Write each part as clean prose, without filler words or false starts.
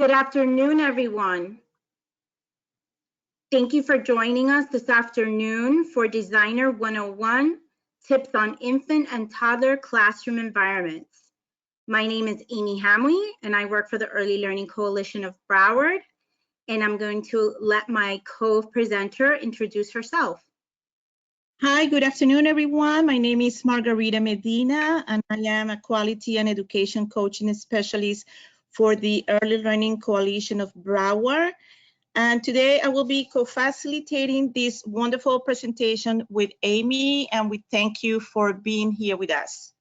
Good afternoon, everyone. Thank you for joining us this afternoon for Designer 101, Tips on Infant and Toddler Classroom Environments. My name is Amy Hamley, and I work for the Early Learning Coalition of Broward, and I'm going to let my co-presenter introduce herself. Hi, good afternoon, everyone. My name is Margarita Medina, and I am a quality and education coaching specialist for the Early Learning Coalition of Broward. And today I will be co-facilitating this wonderful presentation with Amy, and we thank you for being here with us.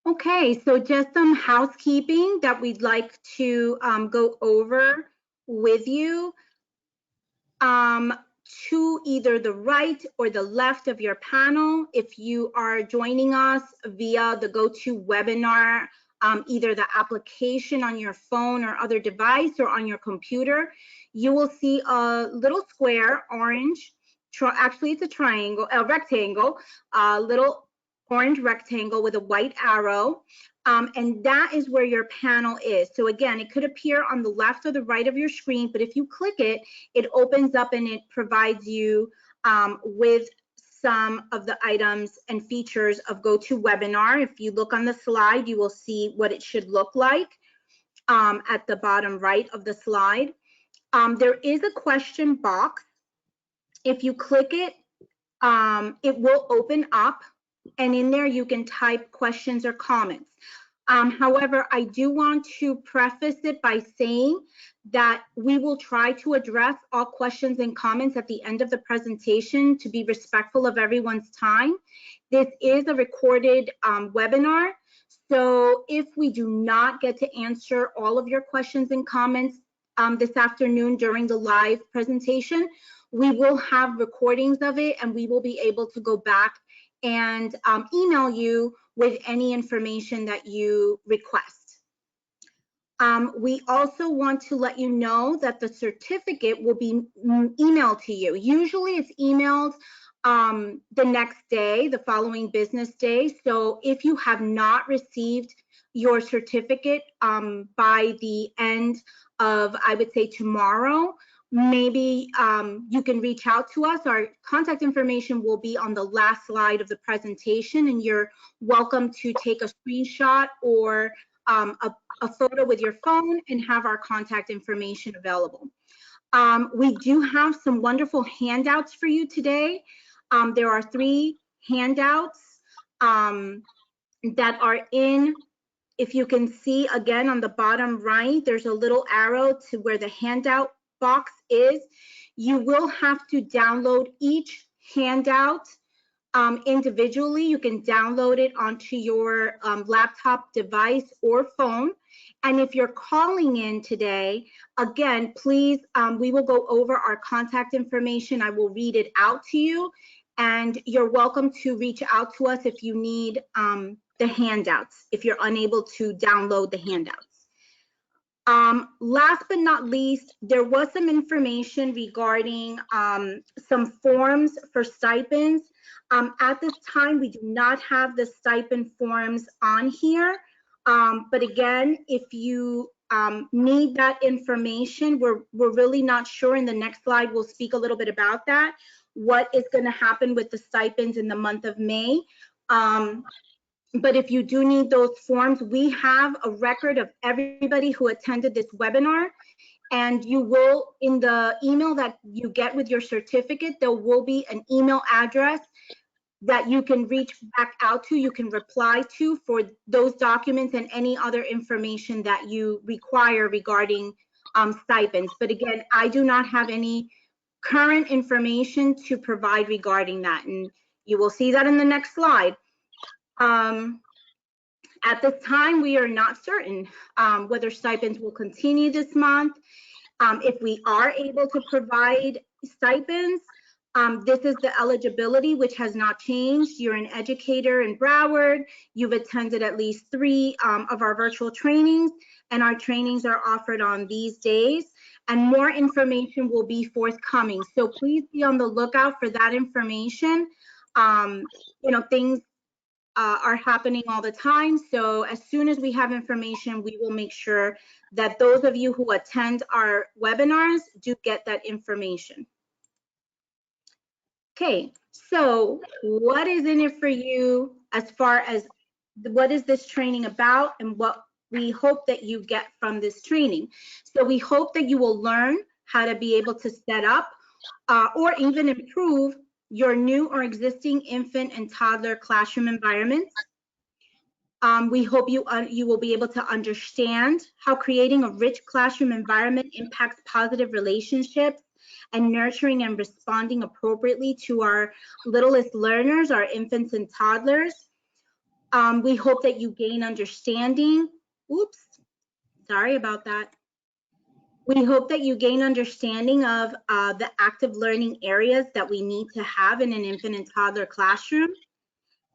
Okay, so just some housekeeping that we'd like to go over with you. To either the right or the left of your panel, if you are joining us via the GoToWebinar, either the application on your phone or other device or on your computer, you will see a little square, orange, actually it's a triangle, a rectangle, a little orange rectangle with a white arrow. And that is where your panel is. So again, it could appear on the left or the right of your screen, but if you click it, it opens up and it provides you with some of the items and features of GoToWebinar. If you look on the slide, you will see what it should look like at the bottom right of the slide. There is a question box. If you click it, it will open up, and in there you can type questions or comments. However, I do want to preface it by saying that we will try to address all questions and comments at the end of the presentation to be respectful of everyone's time. This is a recorded webinar, so if we do not get to answer all of your questions and comments this afternoon during the live presentation, we will have recordings of it, and we will be able to go back and email you with any information that you request. We also want to let you know that the certificate will be emailed to you. Usually it's emailed the next day, the following business day. So if you have not received your certificate by the end of, I would say, tomorrow, maybe you can reach out to us. Our contact information will be on the last slide of the presentation, and you're welcome to take a screenshot or a photo with your phone and have our contact information available. We do have some wonderful handouts for you today. There are 3 handouts that are in. If you can see again on the bottom right, there's a little arrow to where the handout box is. You will have to download each handout individually. You can download it onto your laptop device or phone. And if you're calling in today, again, please, we will go over our contact information. I will read it out to you, and you're welcome to reach out to us if you need the handouts, if you're unable to download the handouts. Last but not least, there was some information regarding some forms for stipends. At this time, we do not have the stipend forms on here. But again, if you need that information, we're really not sure. In the next slide, we'll speak a little bit about that, what is going to happen with the stipends in the month of May. But if you do need those forms, we have a record of everybody who attended this webinar, and you will, in the email that you get with your certificate, there will be an email address that you can reach back out to, you can reply to for those documents and any other information that you require regarding stipends. But again, I do not have any current information to provide regarding that, and you will see that in the next slide. At this time, we are not certain whether stipends will continue this month. If we are able to provide stipends, this is the eligibility, which has not changed. You're an educator in Broward. You've attended at least 3 of our virtual trainings, and our trainings are offered on these days. And more information will be forthcoming. So please be on the lookout for that information. You know, things are happening all the time. So as soon as we have information, we will make sure that those of you who attend our webinars do get that information. Okay, so what is in it for you as far as what is this training about and what we hope that you get from this training? So we hope that you will learn how to be able to set up or even improve your new or existing infant and toddler classroom environments. We hope you will be able to understand how creating a rich classroom environment impacts positive relationships and nurturing and responding appropriately to our littlest learners, our infants and toddlers. We hope that you gain understanding. Oops, sorry about that. We hope that you gain understanding of the active learning areas that we need to have in an infant and toddler classroom,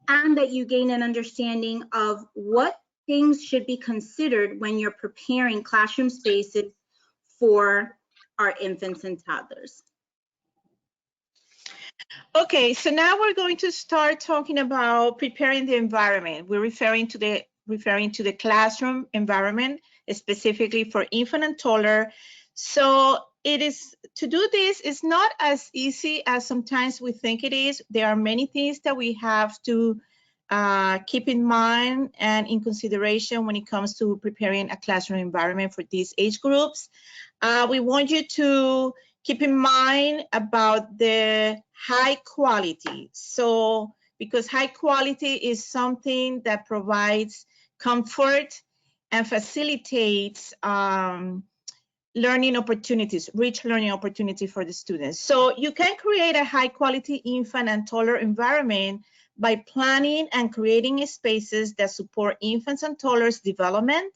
and that you gain an understanding of what things should be considered when you're preparing classroom spaces for our infants and toddlers. Okay, so now we're going to start talking about preparing the environment. We're referring to the classroom environment, specifically for infant and toddler. So to do this is not as easy as sometimes we think it is. There are many things that we have to keep in mind and in consideration when it comes to preparing a classroom environment for these age groups. We want you to keep in mind about the high quality. So, because high quality is something that provides comfort and facilitates learning opportunities, rich learning opportunity for the students. So you can create a high quality infant and toddler environment by planning and creating spaces that support infants and toddlers' development,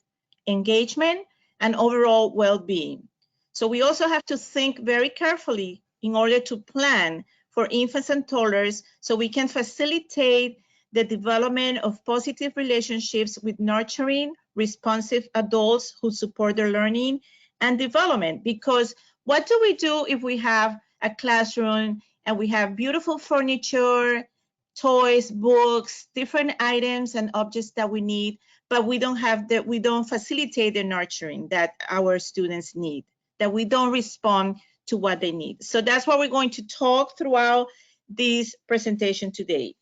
engagement, and overall well-being. So we also have to think very carefully in order to plan for infants and toddlers so we can facilitate the development of positive relationships with nurturing, responsive adults who support their learning and development. Because what do we do if we have a classroom and we have beautiful furniture, toys, books, different items and objects that we need, but we don't facilitate the nurturing that our students need, that we don't respond to what they need. So that's what we're going to talk throughout this presentation today.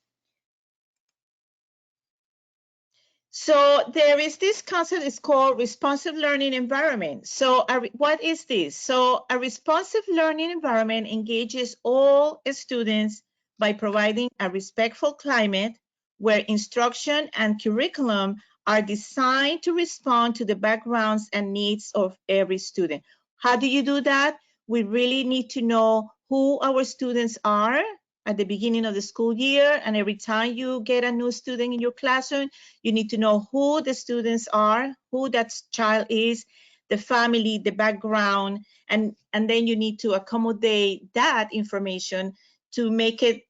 So there is this concept, it's called responsive learning environment. So what is this? So a responsive learning environment engages all students by providing a respectful climate where instruction and curriculum are designed to respond to the backgrounds and needs of every student. How do you do that? We really need to know who our students are at the beginning of the school year, and every time you get a new student in your classroom, you need to know who the students are, who that child is, the family, the background, and then you need to accommodate that information to make it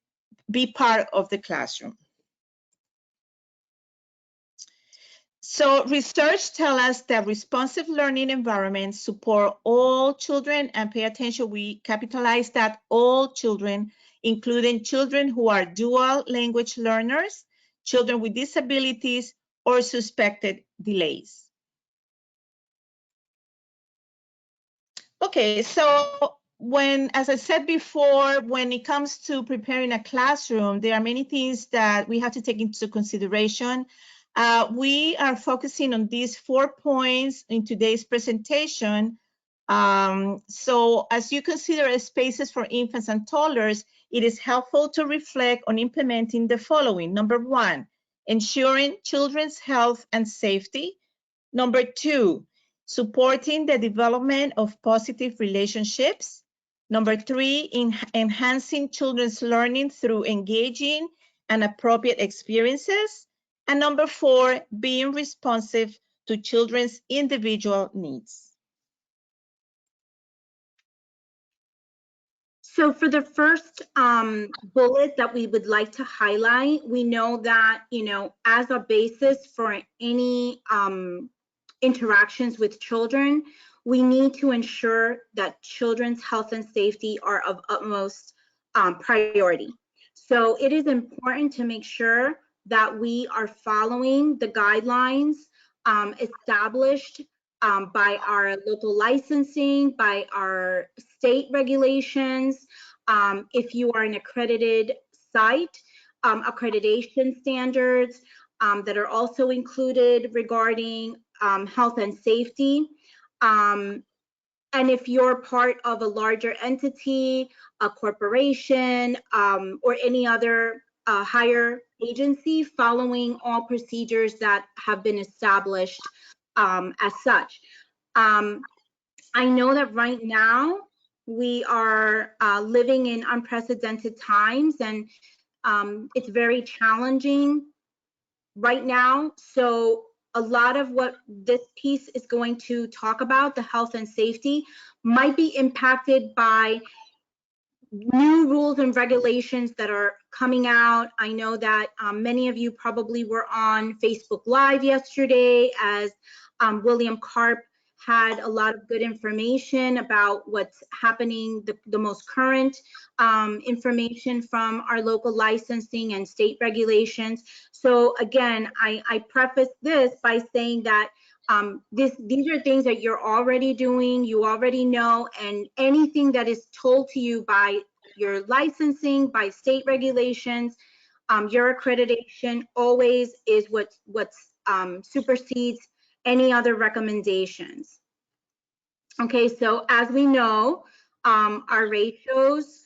be part of the classroom. So research tells us that responsive learning environments support all children, and pay attention, we capitalize that, all children, including children who are dual language learners, children with disabilities, or suspected delays. Okay, so as I said before, when it comes to preparing a classroom, there are many things that we have to take into consideration. We are focusing on these 4 points in today's presentation. So as you consider spaces for infants and toddlers, it is helpful to reflect on implementing the following. Number 1, ensuring children's health and safety. Number 2, supporting the development of positive relationships. Number 3, enhancing children's learning through engaging and appropriate experiences. And number 4, being responsive to children's individual needs. So for the first bullet that we would like to highlight, we know that, as a basis for any interactions with children, we need to ensure that children's health and safety are of utmost priority. So it is important to make sure that we are following the guidelines established by our local licensing, by our state regulations. If you are an accredited site, accreditation standards that are also included regarding health and safety. And if you're part of a larger entity, a corporation, or any other higher agency, following all procedures that have been established as such. I know that right now we are living in unprecedented times, and it's very challenging right now. So a lot of what this piece is going to talk about, the health and safety, might be impacted by new rules and regulations that are coming out. I know that many of you probably were on Facebook Live yesterday as William Karp had a lot of good information about what's happening, the most current information from our local licensing and state regulations. So again, I preface this by saying that these are things that you're already doing, you already know, and anything that is told to you by your licensing, by state regulations, your accreditation always is what supersedes any other recommendations. Okay, so as we know, our ratios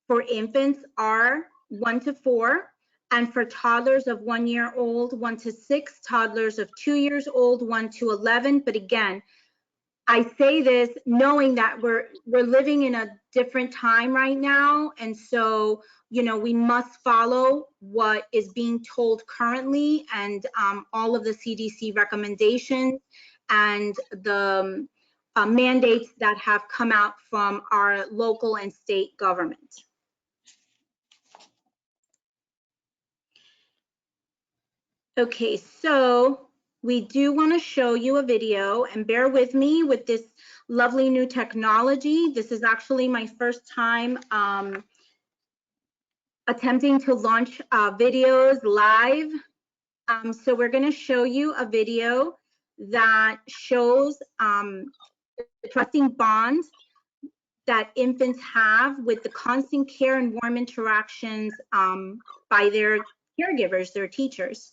for infants are 1 to 4, and for toddlers of 1 year old, 1 to 6, toddlers of 2 years old, 1 to 11. But again, I say this knowing that we're living in a different time right now, and so we must follow what is being told currently, and all of the CDC recommendations and the mandates that have come out from our local and state government. Okay, so we do want to show you a video, and bear with me with this lovely new technology. This is actually my first time attempting to launch videos live. So we're going to show you a video that shows the trusting bond that infants have with the constant care and warm interactions by their caregivers, their teachers.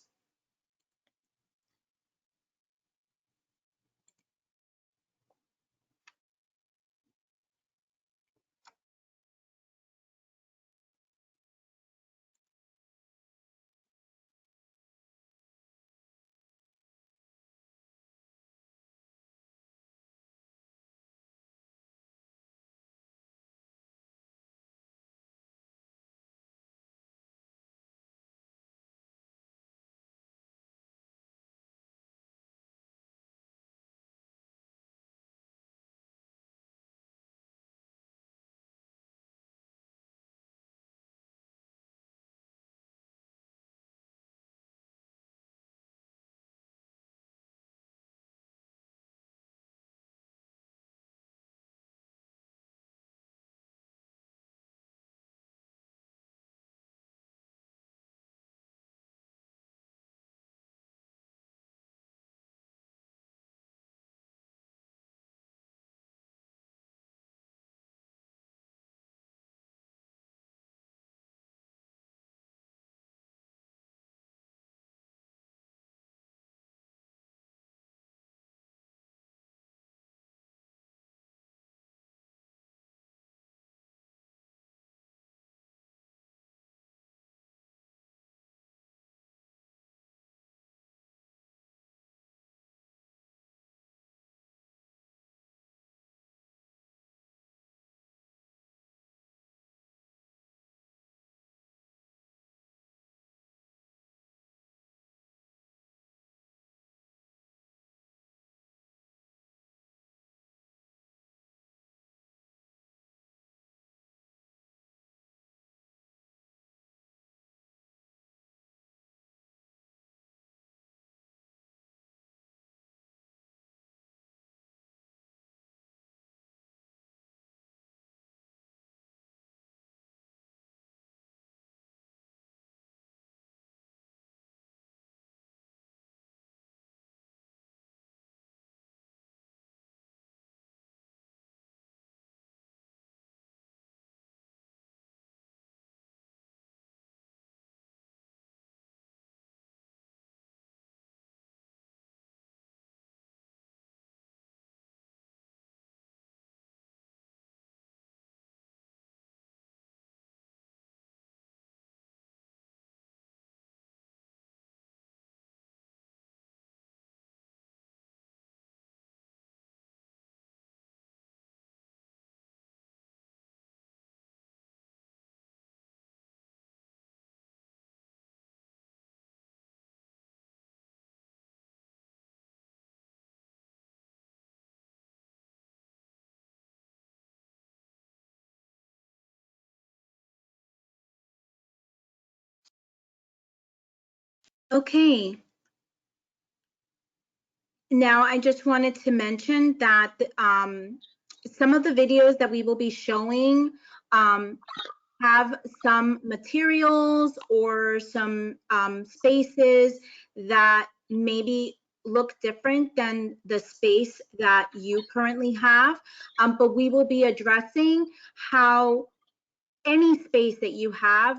Okay. Now, I just wanted to mention that some of the videos that we will be showing have some materials or some spaces that maybe look different than the space that you currently have, but we will be addressing how any space that you have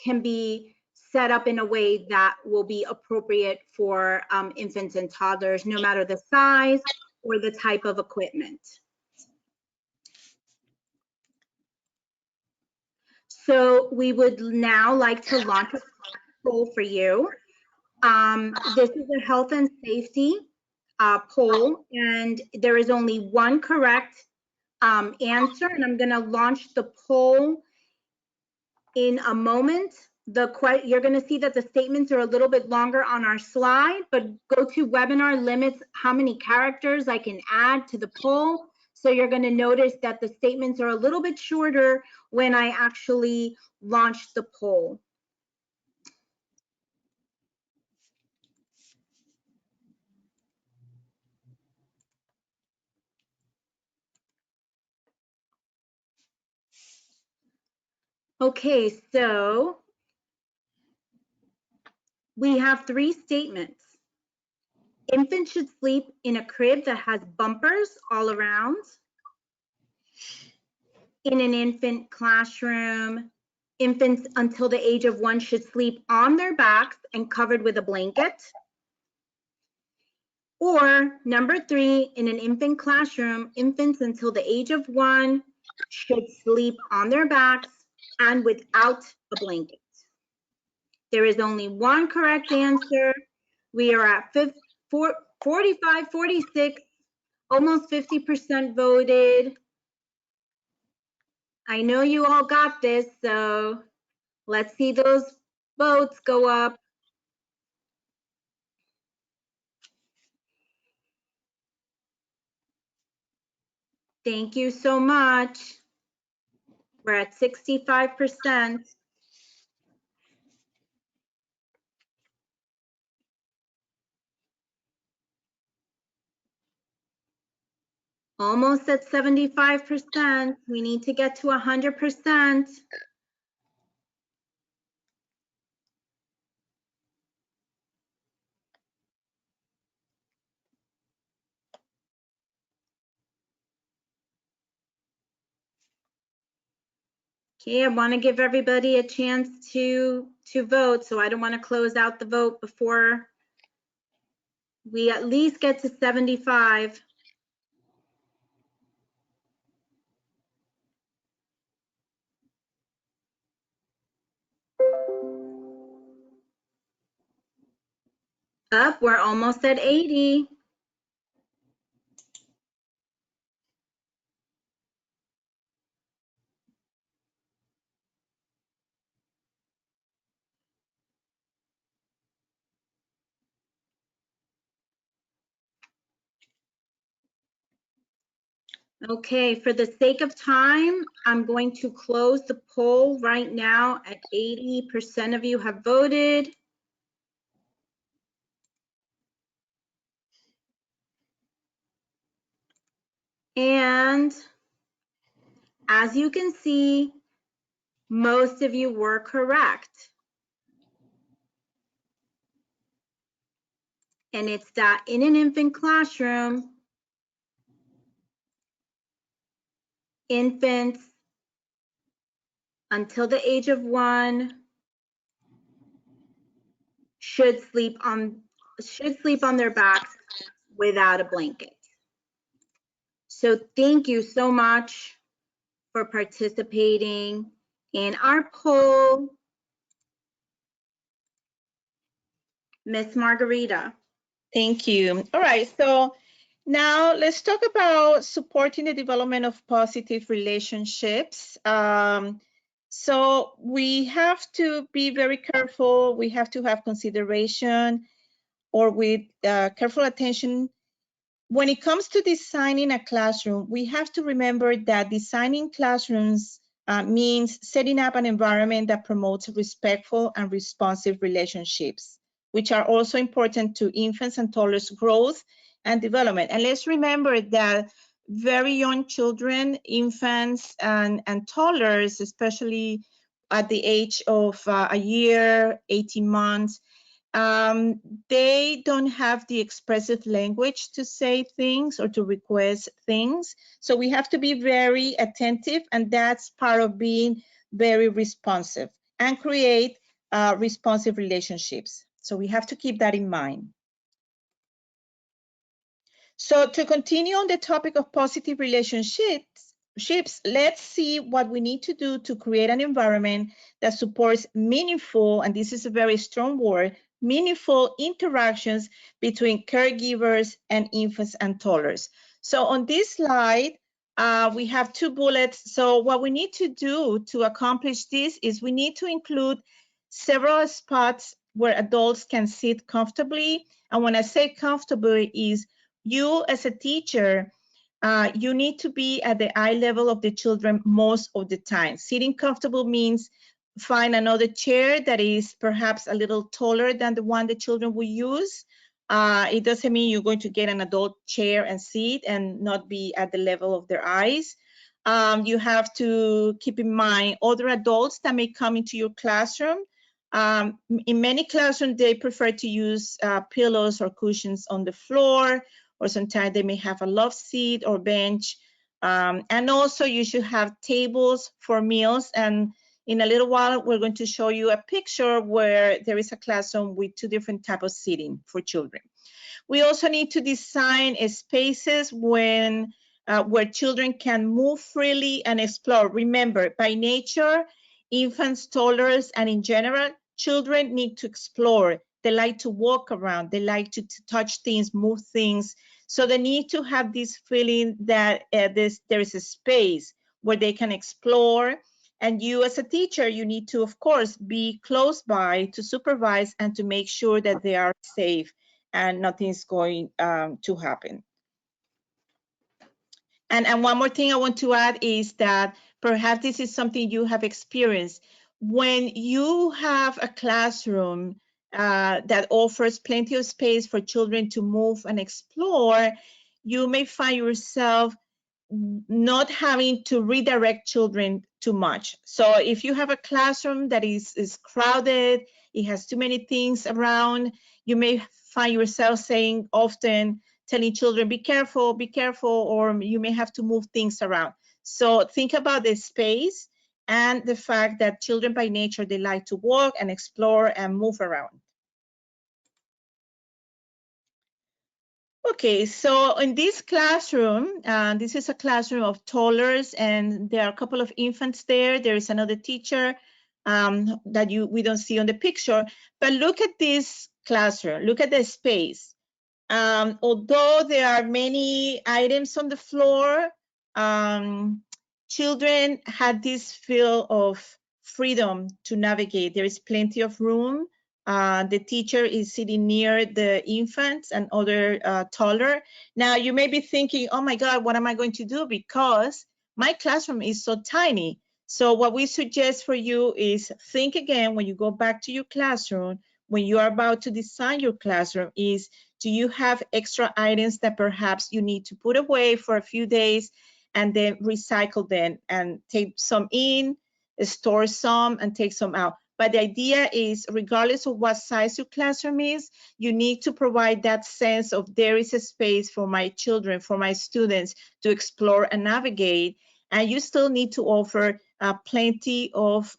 can be set up in a way that will be appropriate for infants and toddlers, no matter the size or the type of equipment. So we would now like to launch a poll for you. This is a health and safety poll, and there is only one correct answer, and I'm going to launch the poll in a moment. You're going to see that the statements are a little bit longer on our slide, but GoToWebinar limits how many characters I can add to the poll. So you're going to notice that the statements are a little bit shorter when I actually launch the poll. Okay, so we have three statements. Infants should sleep in a crib that has bumpers all around. In an infant classroom, infants until the age of 1 should sleep on their backs and covered with a blanket. Or number 3, in an infant classroom, infants until the age of 1 should sleep on their backs and without a blanket. There is only one correct answer. We are at 45, 46, almost 50% voted. I know you all got this, so let's see those votes go up. Thank you so much. We're at 65%. Almost at 75%. We need to get to 100%. Okay, I want to give everybody a chance to vote, so I don't want to close out the vote before we at least get to 75. Up, we're almost at 80. Okay, for the sake of time, I'm going to close the poll right now at 80% of you have voted. And as you can see, most of you were correct. And it's that in an infant classroom, infants until the age of 1 should sleep on their backs without a blanket. So thank you so much for participating in our poll. Miss Margarita. Thank you. All right, so now let's talk about supporting the development of positive relationships. So we have to be very careful. We have to have consideration or with careful attention. When it comes to designing a classroom, we have to remember that designing classrooms means setting up an environment that promotes respectful and responsive relationships which are also important to infants and toddlers' growth and development. And let's remember that very young children, infants and toddlers, especially at the age of a year, 18 months, they don't have the expressive language to say things or to request things. So we have to be very attentive, and that's part of being very responsive and create responsive relationships. So we have to keep that in mind. So to continue on the topic of positive relationships, let's see what we need to do to create an environment that supports meaningful, and this is a very strong word, meaningful interactions between caregivers and infants and toddlers. So on this slide, we have 2 bullets. So what we need to do to accomplish this is we need to include several spots where adults can sit comfortably. And when I say comfortably is you as a teacher, you need to be at the eye level of the children most of the time. Sitting comfortable means find another chair that is perhaps a little taller than the one the children will use. It doesn't mean you're going to get an adult chair and sit and not be at the level of their eyes. You have to keep in mind other adults that may come into your classroom. In many classrooms, they prefer to use pillows or cushions on the floor, or sometimes they may have a love seat or bench. And also you should have tables for meals. And in a little while, we're going to show you a picture where there is a classroom with 2 different types of seating for children. We also need to design spaces where children can move freely and explore. Remember, by nature, infants, toddlers, and in general, children need to explore. They like to walk around. They like to touch things, move things. So they need to have this feeling that there is a space where they can explore. And you as a teacher, you need to, of course, be close by to supervise and to make sure that they are safe and nothing's going to happen. And one more thing I want to add is that perhaps this is something you have experienced. When you have a classroom that offers plenty of space for children to move and explore, you may find yourself not having to redirect children too much. So if you have a classroom that is crowded, it has too many things around, you may find yourself saying often, telling children, be careful, or you may have to move things around. So think about the space and the fact that children by nature, they like to walk and explore and move around. Okay, so in this classroom, this is a classroom of toddlers, and there are a couple of infants there. There is another teacher that we don't see on the picture, but look at this classroom, look at the space. Although there are many items on the floor, children had this feel of freedom to navigate. There is plenty of room. The teacher is sitting near the infants and other toddler. Now you may be thinking, oh my God, what am I going to do? Because my classroom is so tiny. So what we suggest for you is think again when you go back to your classroom, when you are about to design your classroom, is do you have extra items that perhaps you need to put away for a few days and then recycle them and take some in, store some and take some out? But the idea is, regardless of what size your classroom is, you need to provide that sense of there is a space for my children, for my students to explore and navigate. And you still need to offer plenty of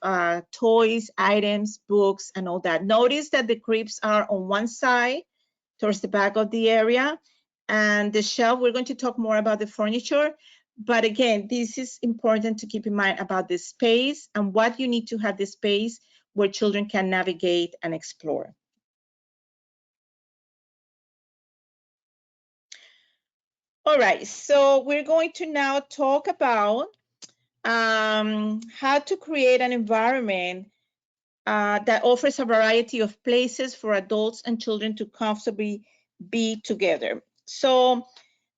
toys, items, books, and all that. Notice that the cribs are on one side, towards the back of the area, and the shelf, we're going to talk more about the furniture. But again, this is important to keep in mind about the space and what you need to have the space where children can navigate and explore. All right, so we're going to now talk about how to create an environment that offers a variety of places for adults and children to comfortably be together. So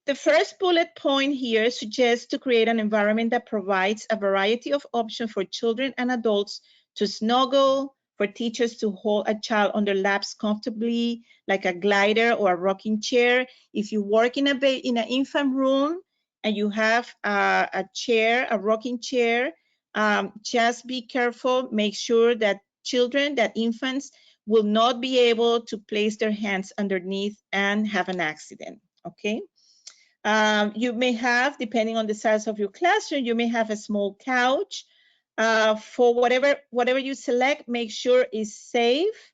the first bullet point here suggests to create an environment that provides a variety of options for children and adults to snuggle, for teachers to hold a child on their laps comfortably, like a glider or a rocking chair. If you work in an infant room and you have a chair, a rocking chair, just be careful. Make sure that infants will not be able to place their hands underneath and have an accident, okay? You may have, depending on the size of your classroom, you may have a small couch. For whatever you select, make sure is safe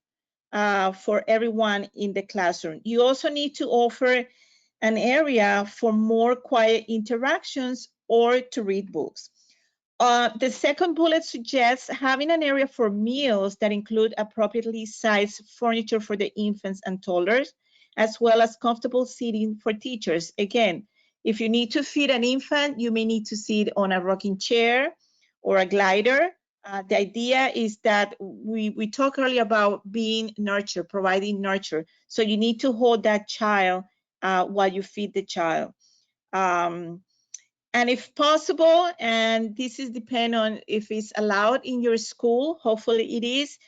for everyone in the classroom. You also need to offer an area for more quiet interactions or to read books. The second bullet suggests having an area for meals that include appropriately sized furniture for the infants and toddlers, as well as comfortable seating for teachers. Again, if you need to feed an infant, you may need to sit on a rocking chair or a glider. The idea is that we talked earlier about being nurture, providing nurture. So you need to hold that child while you feed the child. And if possible, and this is depend on if it's allowed in your school, hopefully it is.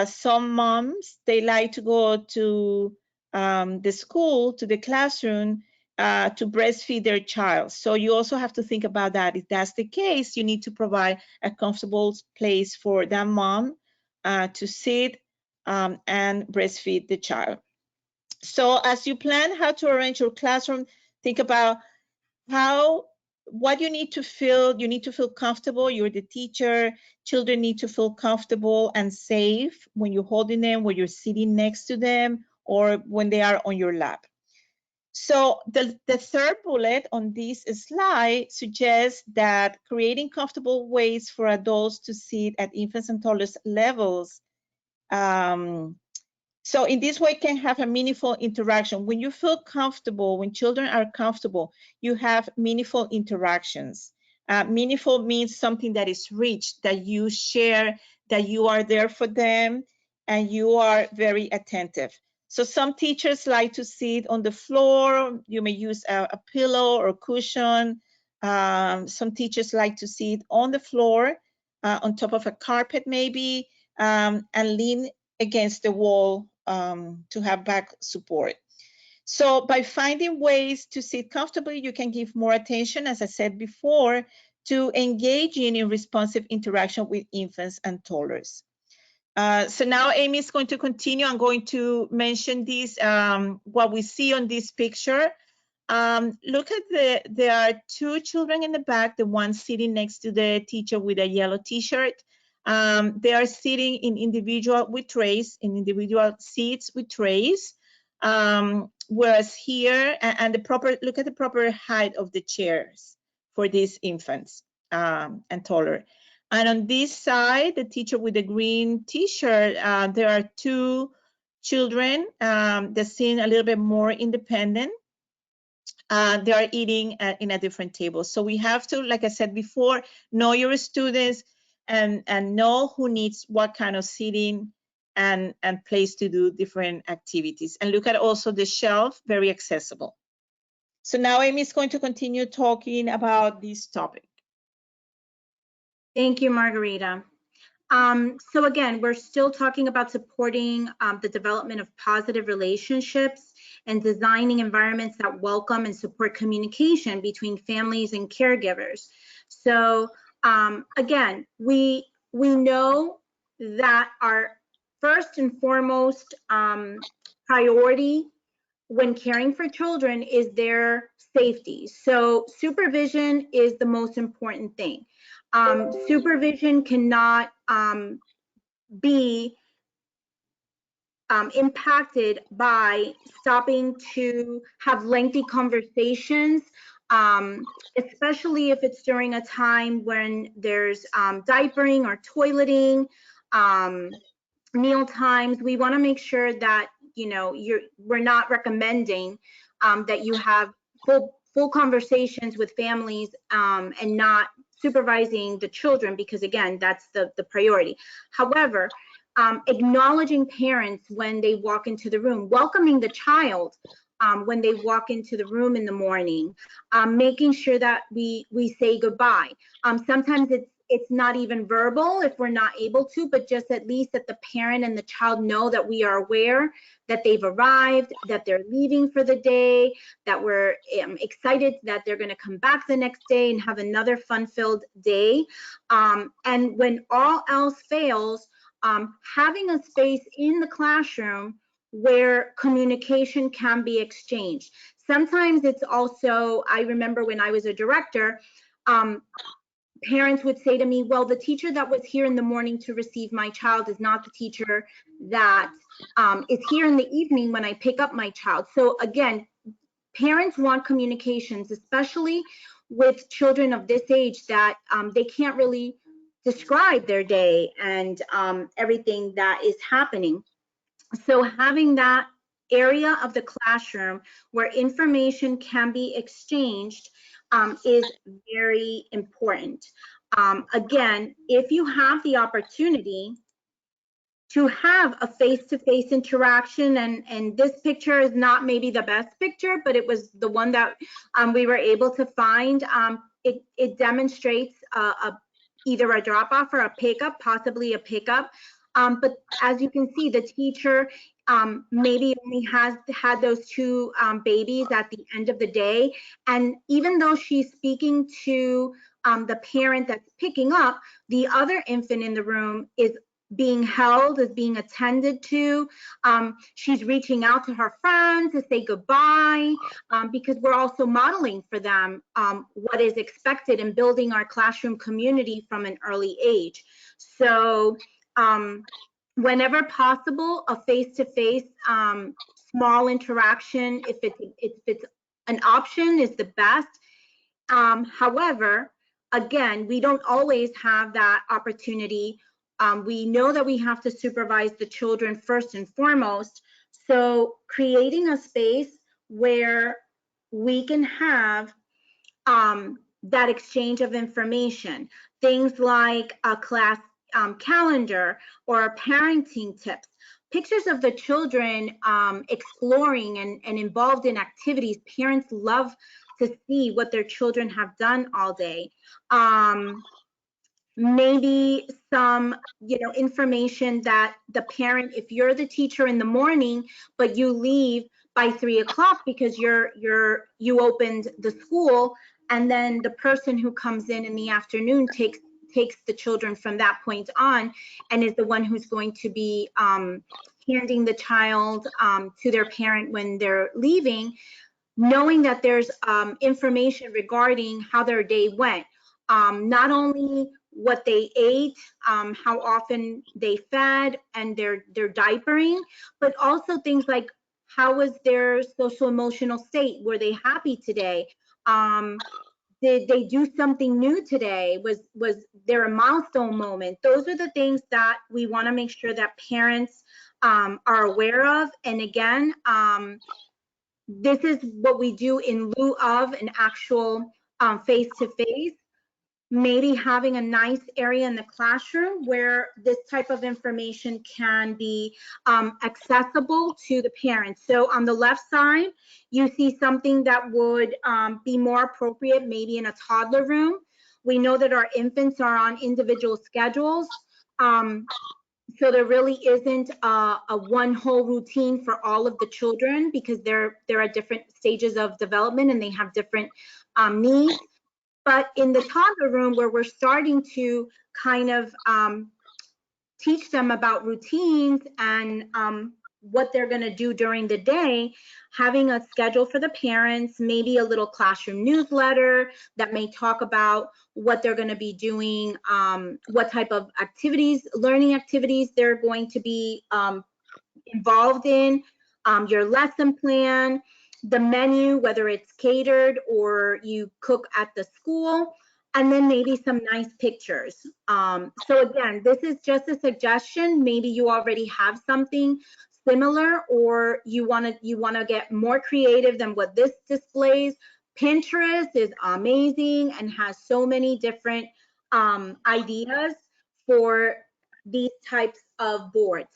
Some moms, they like to go to the school, to the classroom, to breastfeed their child. So you also have to think about that. If that's the case, you need to provide a comfortable place for that mom to sit and breastfeed the child. So as you plan how to arrange your classroom, think about what you need to feel. You need to feel comfortable. You're the teacher. Children need to feel comfortable and safe when you're holding them, when you're sitting next to them, or when they are on your lap. So the third bullet on this slide suggests that creating comfortable ways for adults to sit at infants and toddlers levels. So in this way, can have a meaningful interaction. When you feel comfortable, when children are comfortable, you have meaningful interactions. Meaningful means something that is rich, that you share, that you are there for them, and you are very attentive. So some teachers like to sit on the floor. You may use a pillow or cushion. Some teachers like to sit on the floor, on top of a carpet maybe, and lean against the wall to have back support. So by finding ways to sit comfortably, you can give more attention, as I said before, to engaging in responsive interaction with infants and toddlers. So now Amy is going to continue. I'm going to mention this, what we see on this picture. Look at there are two children in the back, the one sitting next to the teacher with a yellow t-shirt. They are sitting in individual seats with trays. Whereas here, and look at the proper height of the chairs for these infants and toddler. And on this side, the teacher with the green t-shirt, there are two children that seem a little bit more independent. They are eating in a different table. So we have to, like I said before, know your students and know who needs what kind of seating and place to do different activities. And look at also the shelf, very accessible. So now Amy is going to continue talking about this topic. Thank you, Margarita. So again, we're still talking about supporting the development of positive relationships and designing environments that welcome and support communication between families and caregivers. So again, we know that our first and foremost priority when caring for children is their safety. So supervision is the most important thing. Supervision cannot be impacted by stopping to have lengthy conversations, especially if it's during a time when there's diapering or toileting, meal times. We want to make sure that we're not recommending that you have full conversations with families and not supervising the children, because again, that's the priority. However, acknowledging parents when they walk into the room, welcoming the child when they walk into the room in the morning, making sure that we say goodbye. Sometimes it's not even verbal if we're not able to, but just at least that the parent and the child know that we are aware that they've arrived, that they're leaving for the day, that we're excited that they're going to come back the next day and have another fun-filled day. And when all else fails, having a space in the classroom where communication can be exchanged. Sometimes it's also, I remember when I was a director, parents would say to me, well, the teacher that was here in the morning to receive my child is not the teacher that is here in the evening when I pick up my child. So again, parents want communications, especially with children of this age that they can't really describe their day and everything that is happening. So having that area of the classroom where information can be exchanged is very important. Again, if you have the opportunity to have a face-to-face interaction, and this picture is not maybe the best picture, but it was the one that we were able to find. It demonstrates either a drop-off or a pickup, possibly a pickup. But as you can see, the teacher maybe only has had those two babies at the end of the day. And even though she's speaking to the parent that's picking up, the other infant in the room is being held, is being attended to. She's reaching out to her friends to say goodbye, because we're also modeling for them what is expected and building our classroom community from an early age. So whenever possible, a face-to-face small interaction, if it's an option, is the best. However, again, we don't always have that opportunity. We know that we have to supervise the children first and foremost. So creating a space where we can have that exchange of information, things like a class calendar or parenting tips, pictures of the children exploring and involved in activities. Parents love to see what their children have done all day. Maybe some, information that the parent, if you're the teacher in the morning, but you leave by 3 o'clock because you opened the school, and then the person who comes in the afternoon takes the children from that point on and is the one who's going to be handing the child to their parent when they're leaving, knowing that there's information regarding how their day went. Not only what they ate, how often they fed, and their diapering, but also things like how was their social emotional state? Were they happy today? Did they do something new today? Was there a milestone moment? Those are the things that we want to make sure that parents are aware of. And again, this is what we do in lieu of an actual face-to-face. Maybe having a nice area in the classroom where this type of information can be accessible to the parents. So on the left side, you see something that would be more appropriate, maybe in a toddler room. We know that our infants are on individual schedules. So there really isn't a one whole routine for all of the children because they're at different stages of development and they have different needs. But in the toddler room, where we're starting to kind of teach them about routines and what they're going to do during the day, having a schedule for the parents, maybe a little classroom newsletter that may talk about what they're going to be doing, what type of activities, learning activities they're going to be involved in, your lesson plan, the menu, whether it's catered or you cook at the school, and then maybe some nice pictures. So again, this is just a suggestion. Maybe you already have something similar, or you want to get more creative than what this displays. Pinterest is amazing and has so many different ideas for these types of boards.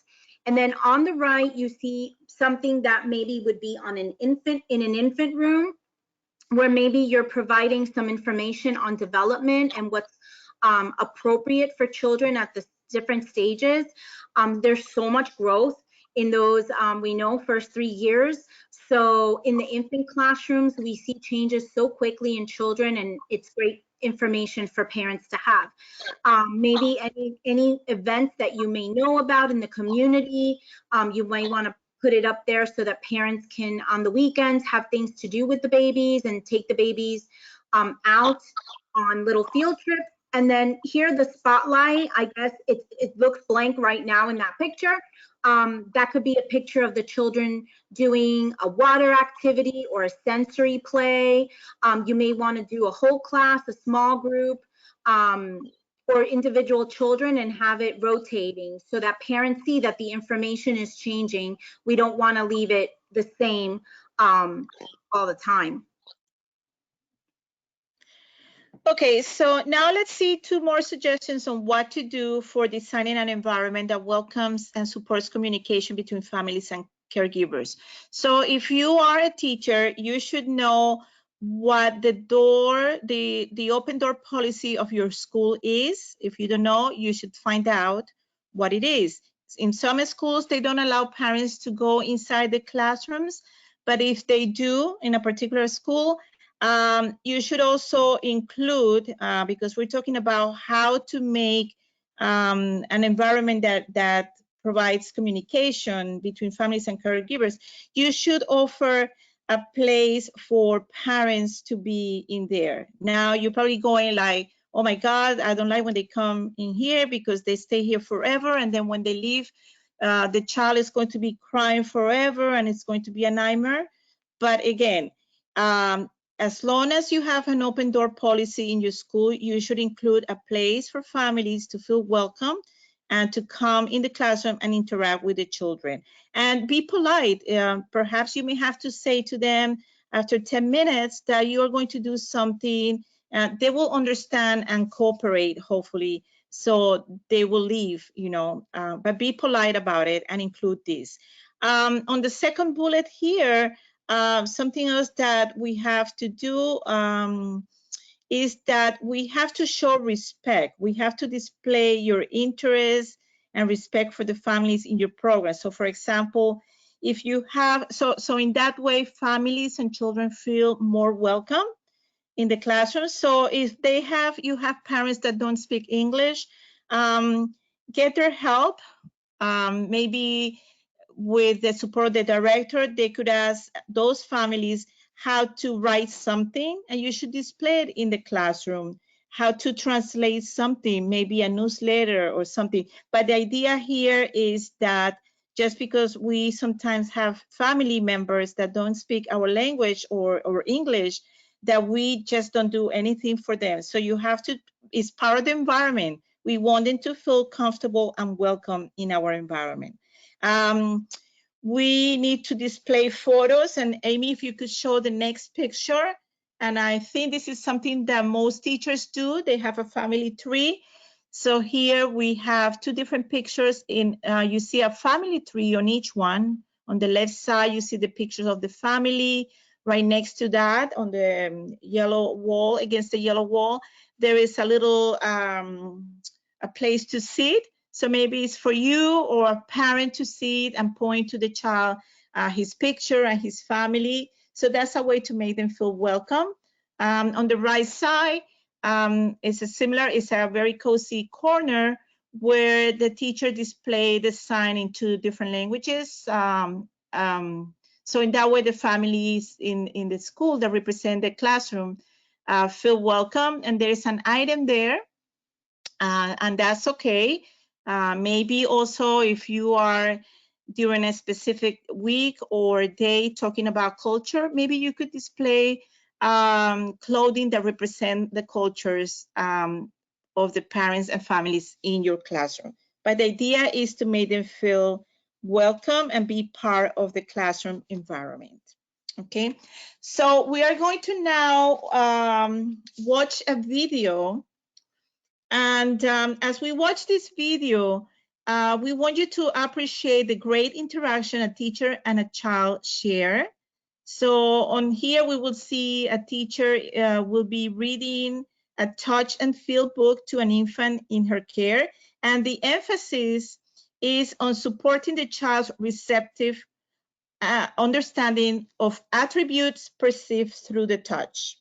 And then on the right, you see something that maybe would be on an infant, in an infant room, where maybe you're providing some information on development and what's appropriate for children at the different stages. There's so much growth in those, we know, first 3 years. So in the infant classrooms, we see changes so quickly in children, and it's great information for parents to have. Maybe any events that you may know about in the community, you might want to put it up there so that parents can, on the weekends, have things to do with the babies and take the babies out on little field trips. And then here, the spotlight, I guess it looks blank right now in that picture. That could be a picture of the children doing a water activity or a sensory play. You may want to do a whole class, a small group, or individual children, and have it rotating so that parents see that the information is changing. We don't want to leave it the same all the time. Okay, so now let's see 2 more suggestions on what to do for designing an environment that welcomes and supports communication between families and caregivers. So if you are a teacher, you should know what the open door policy of your school is. If you don't know, you should find out what it is. In some schools, they don't allow parents to go inside the classrooms, but if they do in a particular school, you should also include, because we're talking about how to make an environment that provides communication between families and caregivers, you should offer a place for parents to be in there. Now, you're probably going like, oh my God, I don't like when they come in here because they stay here forever. And then when they leave, the child is going to be crying forever and it's going to be a nightmare. But again, as long as you have an open door policy in your school, you should include a place for families to feel welcome and to come in the classroom and interact with the children. And be polite. Perhaps you may have to say to them after 10 minutes that you are going to do something. They will understand and cooperate, hopefully, so they will leave, you know, but be polite about it and include this. On the second bullet here, something else that we have to do is that we have to show respect. We have to display your interest and respect for the families in your program. So for example, if you have, so in that way, families and children feel more welcome in the classroom. So if you have parents that don't speak English, get their help. Maybe with the support of the director, they could ask those families how to write something, and you should display it in the classroom, how to translate something, maybe a newsletter or something. But the idea here is that just because we sometimes have family members that don't speak our language or English, that we just don't do anything for them. So you have to, it's part of the environment. We want them to feel comfortable and welcome in our environment. We need to display photos, and Amy, if you could show the next picture. And I think this is something that most teachers do. They have a family tree. So here we have 2 different pictures. You see a family tree on each one. On the left side, you see the pictures of the family. Right next to that, on the yellow wall, against the yellow wall, there is a little a place to sit. So maybe it's for you or a parent to sit and point to the child his picture and his family. So that's a way to make them feel welcome. On the right side, it's a very cozy corner where the teacher displayed the sign in 2 different languages. So in that way, the families in the school that represent the classroom feel welcome, and there is an item there, and that's okay. Maybe also if you are during a specific week or day talking about culture, maybe you could display clothing that represent the cultures of the parents and families in your classroom. But the idea is to make them feel welcome and be part of the classroom environment. Okay, so we are going to now watch a video. And as we watch this video, we want you to appreciate the great interaction a teacher and a child share. So on here, we will see a teacher will be reading a touch and feel book to an infant in her care. And the emphasis is on supporting the child's receptive understanding of attributes perceived through the touch.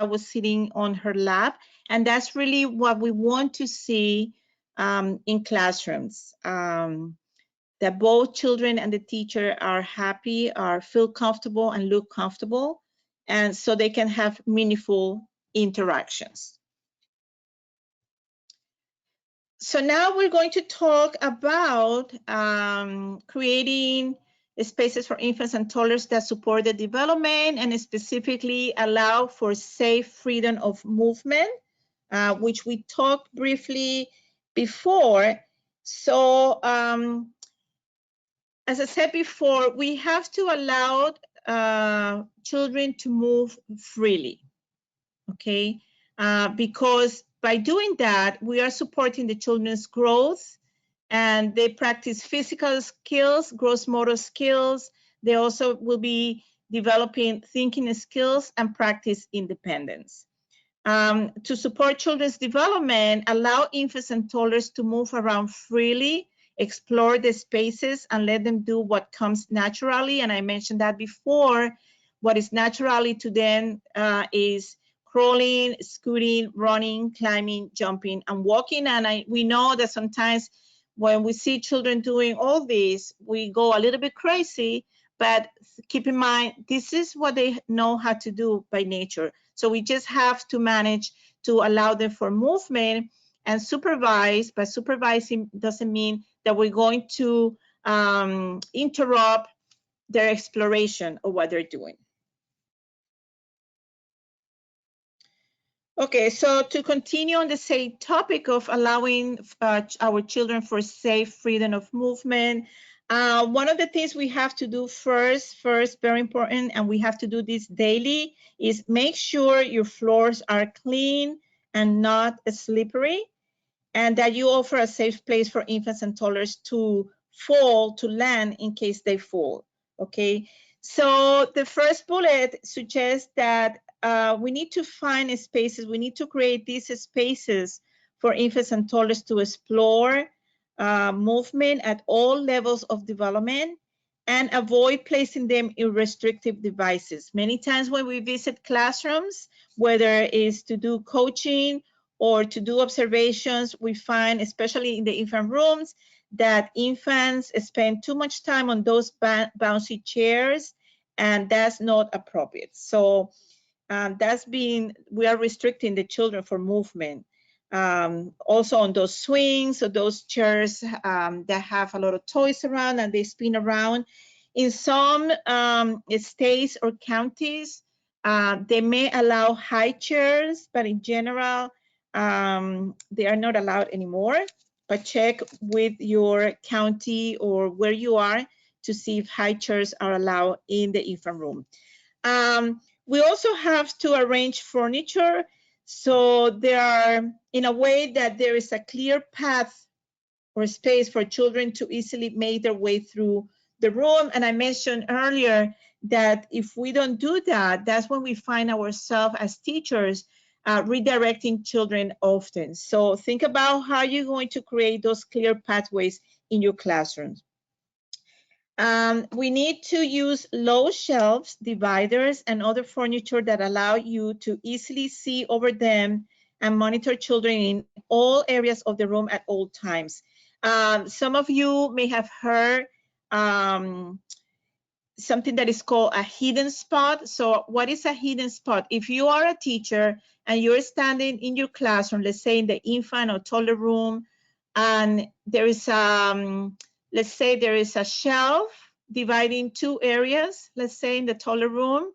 Was sitting on her lap, and that's really what we want to see in classrooms. That both children and the teacher are happy, feel comfortable, and look comfortable, and so they can have meaningful interactions. So now we're going to talk about creating spaces for infants and toddlers that support the development and specifically allow for safe freedom of movement, which we talked briefly before. So as I said before, we have to allow children to move freely, okay? Because by doing that, we are supporting the children's growth, and they practice physical skills, gross motor skills. They also will be developing thinking skills and practice independence. To support children's development, allow infants and toddlers to move around freely, explore the spaces, and let them do what comes naturally. And I mentioned that before. What is naturally to them is crawling, scooting, running, climbing, jumping, and walking. And we know that sometimes when we see children doing all these, we go a little bit crazy, but keep in mind, this is what they know how to do by nature. So we just have to manage to allow them for movement and supervise, but supervising doesn't mean that we're going to interrupt their exploration of what they're doing. Okay, so to continue on the same topic of allowing our children for safe freedom of movement, one of the things we have to do first, very important, and we have to do this daily, is make sure your floors are clean and not slippery, and that you offer a safe place for infants and toddlers to land in case they fall, okay? So the first bullet suggests that we need to find spaces, we need to create these spaces for infants and toddlers to explore movement at all levels of development and avoid placing them in restrictive devices. Many times when we visit classrooms, whether it's to do coaching or to do observations, we find, especially in the infant rooms, that infants spend too much time on those bouncy chairs, and that's not appropriate. So we are restricting the children for movement. Also on those swings or those chairs that have a lot of toys around and they spin around. In some states or counties, they may allow high chairs, but in general, they are not allowed anymore. But check with your county or where you are to see if high chairs are allowed in the infant room. We also have to arrange furniture so there are, in a way that there is a clear path or space for children to easily make their way through the room. And I mentioned earlier that if we don't do that, that's when we find ourselves as teachers redirecting children often. So think about how you're going to create those clear pathways in your classrooms. We need to use low shelves, dividers, and other furniture that allow you to easily see over them and monitor children in all areas of the room at all times. Some of you may have heard something that is called a hidden spot. So what is a hidden spot? If you are a teacher and you're standing in your classroom, let's say in the infant or toddler room, and there is let's say there is a shelf dividing two areas, let's say in the toddler room.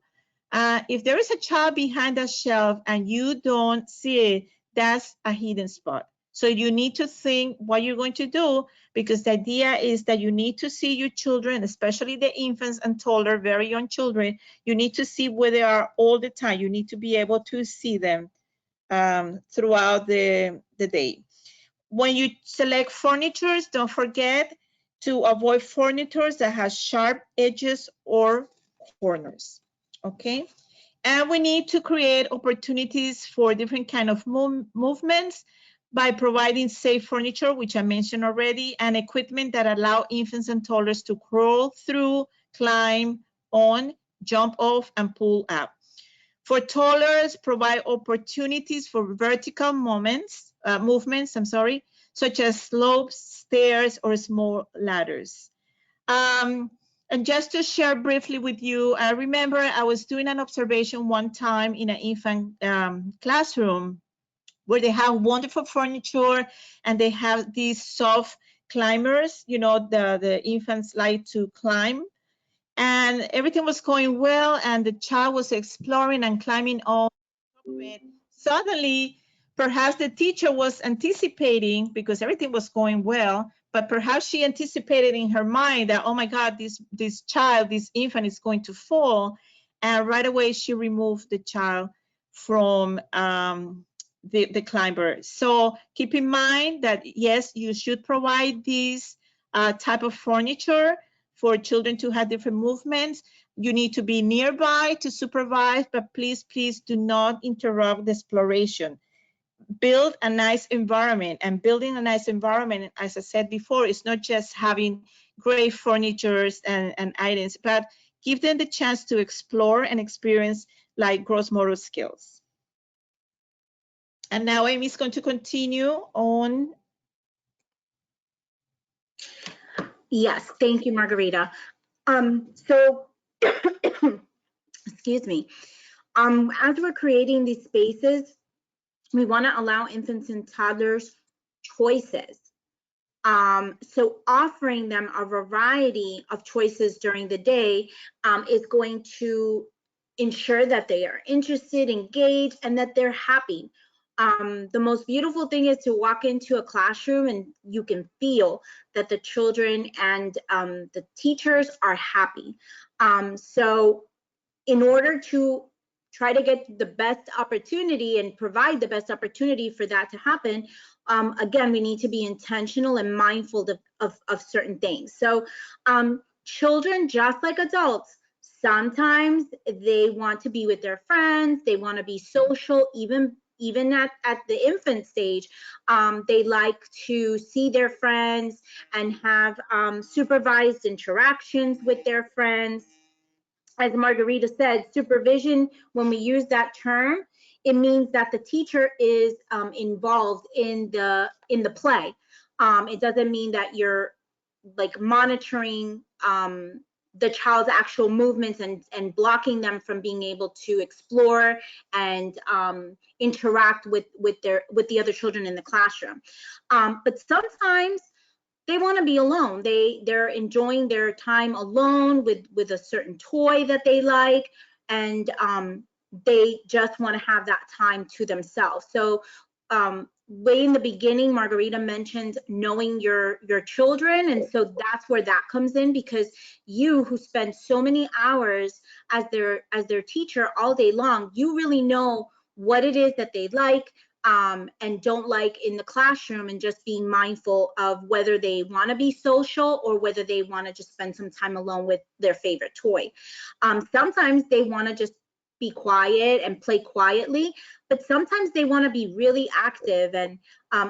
If there is a child behind that shelf and you don't see it, that's a hidden spot. So you need to think what you're going to do, because the idea is that you need to see your children, especially the infants and toddler, very young children. You need to see where they are all the time. You need to be able to see them throughout the day. When you select furnitures, don't forget to avoid furnitures that have sharp edges or corners, okay? And we need to create opportunities for different kind of movements by providing safe furniture, which I mentioned already, and equipment that allow infants and toddlers to crawl through, climb on, jump off, and pull up. For toddlers, provide opportunities for vertical movements, such as slopes, stairs, or small ladders. And just to share briefly with you, I remember I was doing an observation one time in an infant classroom where they have wonderful furniture and they have these soft climbers, you know, the infants like to climb. And everything was going well, and the child was exploring and climbing on top of it. Suddenly, perhaps the teacher was anticipating, because everything was going well, but perhaps she anticipated in her mind that, oh my God, this child, this infant is going to fall. And right away, she removed the child from the climber. So keep in mind that, yes, you should provide this type of furniture for children to have different movements. You need to be nearby to supervise, but please, please do not interrupt the exploration. Build a nice environment, and building a nice environment, as I said before, is not just having great furniture and items, but give them the chance to explore and experience like gross motor skills. And now Amy's going to continue on. Yes, thank you, Margarita. So, excuse me. As we're creating these spaces, we want to allow infants and toddlers choices. So offering them a variety of choices during the day is going to ensure that they are interested, engaged, and that they're happy. The most beautiful thing is to walk into a classroom and you can feel that the children and the teachers are happy. So in order to try to get the best opportunity and provide the best opportunity for that to happen, again, we need to be intentional and mindful of certain things. So children, just like adults, sometimes they want to be with their friends, they want to be social, even at the infant stage. They like to see their friends and have supervised interactions with their friends. As Margarita said, supervision, when we use that term, it means that the teacher is involved in the play. It doesn't mean that you're like monitoring the child's actual movements and blocking them from being able to explore and interact with the other children in the classroom. But sometimes they want to be alone. They're enjoying their time alone with a certain toy that they like, and they just want to have that time to themselves. So way in the beginning, Margarita mentioned knowing your children, and so that's where that comes in, because you, who spend so many hours as their teacher all day long, you really know what it is that they like and don't like in the classroom, and just being mindful of whether they want to be social or whether they want to just spend some time alone with their favorite toy. Sometimes they want to just be quiet and play quietly, but sometimes they want to be really active, and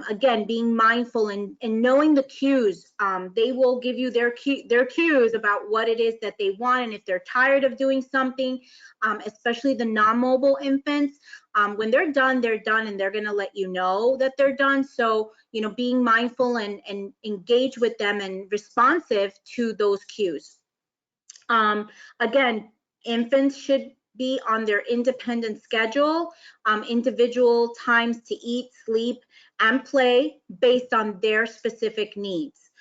again, being mindful and knowing the cues. They will give you their cues about what it is that they want, and if they're tired of doing something, especially the non-mobile infants, when they're done, and they're going to let you know that they're done. So, you know, being mindful and engage with them and responsive to those cues. Again, infants should be on their independent schedule, individual times to eat, sleep, and play based on their specific needs.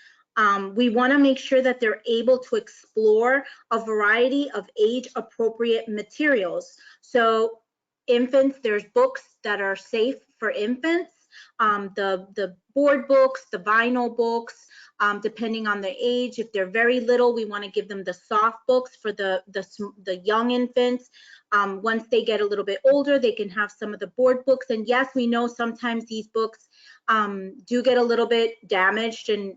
We want to make sure that they're able to explore a variety of age-appropriate materials. So infants, there's books that are safe for infants, the board books, the vinyl books, depending on their age. If they're very little, we want to give them the soft books for the young infants. Once they get a little bit older, they can have some of the board books. And yes, we know sometimes these books do get a little bit damaged, and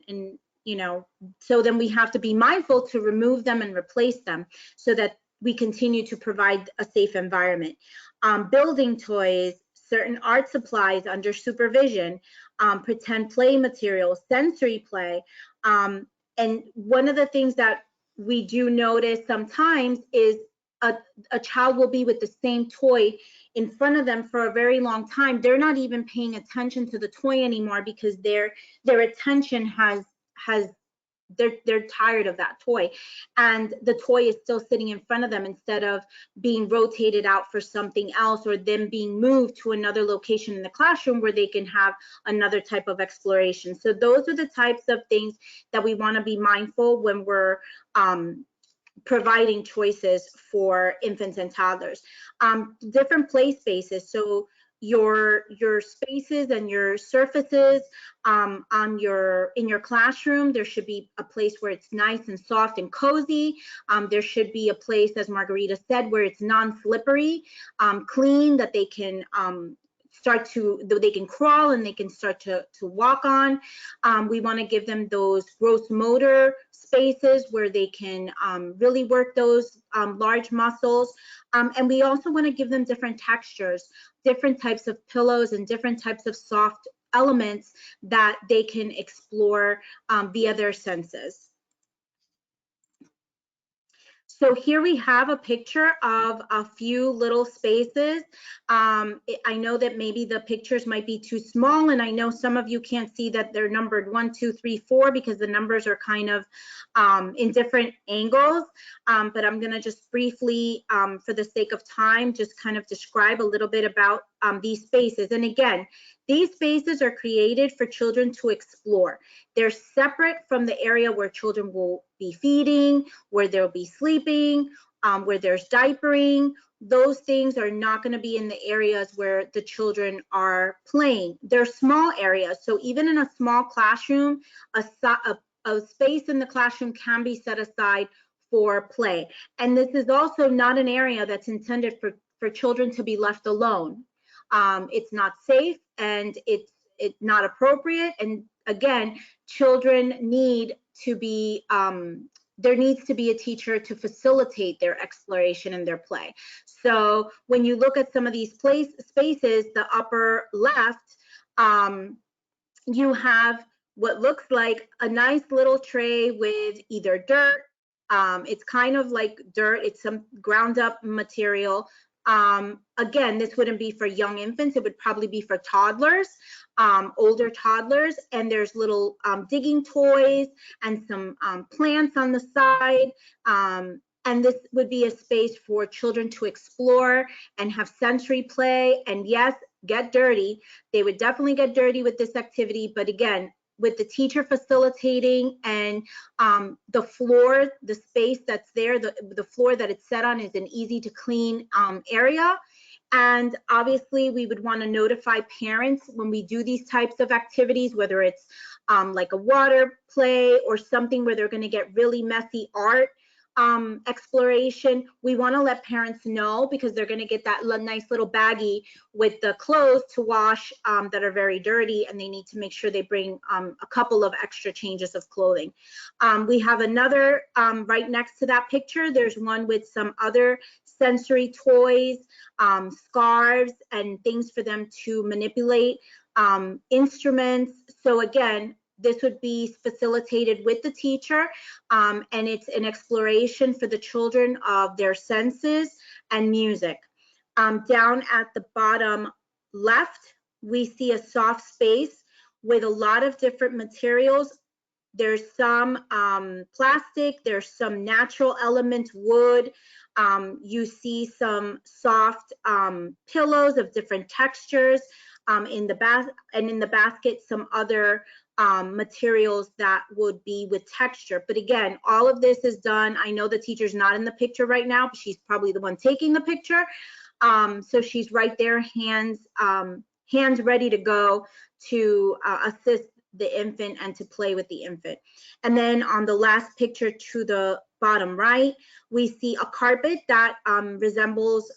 you know, so then we have to be mindful to remove them and replace them so that we continue to provide a safe environment. Building toys, certain art supplies under supervision, pretend play materials, sensory play. And one of the things that we do notice sometimes is a child will be with the same toy in front of them for a very long time. They're not even paying attention to the toy anymore because their attention they're tired of that toy, and the toy is still sitting in front of them instead of being rotated out for something else, or them being moved to another location in the classroom where they can have another type of exploration. So those are the types of things that we want to be mindful when we're providing choices for infants and toddlers. Different play spaces. So your spaces and your surfaces in your classroom, there should be a place where it's nice and soft and cozy. There should be a place, as Margarita said, where it's non-slippery, clean, that they can they can crawl and they can start to walk on. We want to give them those gross motor spaces where they can really work those large muscles. And we also want to give them different textures, different types of pillows, and different types of soft elements that they can explore via their senses. So here we have a picture of a few little spaces. I know that maybe the pictures might be too small, and I know some of you can't see that they're numbered 1, 2, 3, 4 because the numbers are kind of in different angles. But I'm going to just briefly, for the sake of time, just kind of describe a little bit about these spaces. And again, these spaces are created for children to explore. They're separate from the area where children will be feeding, where they'll be sleeping, where there's diapering. Those things are not going to be in the areas where the children are playing. They're small areas. So even in a small classroom, a space in the classroom can be set aside for play. And this is also not an area that's intended for children to be left alone. It's not safe, and it's not appropriate. And again, children need to be, there needs to be a teacher to facilitate their exploration and their play. So when you look at some of these spaces, the upper left, you have what looks like a nice little tray with either dirt. It's kind of like dirt. It's some ground up material. Again, this wouldn't be for young infants. It would probably be for toddlers, older toddlers. And there's little digging toys and some plants on the side. And this would be a space for children to explore and have sensory play. And yes, get dirty. They would definitely get dirty with this activity. But again, with the teacher facilitating and the floor, the space that's there, the floor that it's set on is an easy to clean area. And obviously we would want to notify parents when we do these types of activities, whether it's like a water play or something where they're going to get really messy art exploration. We want to let parents know, because they're going to get that nice little baggie with the clothes to wash that are very dirty, and they need to make sure they bring a couple of extra changes of clothing. We have another right next to that picture. There's one with some other sensory toys, scarves, and things for them to manipulate, instruments. So again, this would be facilitated with the teacher, and it's an exploration for the children of their senses and music. Down at the bottom left, we see a soft space with a lot of different materials. There's some plastic, there's some natural elements, wood. You see some soft pillows of different textures in the basket, some other materials that would be with texture. But again, all of this is done. I know the teacher's not in the picture right now, but she's probably the one taking the picture. So she's right there, hands ready to go to assist the infant and to play with the infant. And then on the last picture to the bottom right, we see a carpet that resembles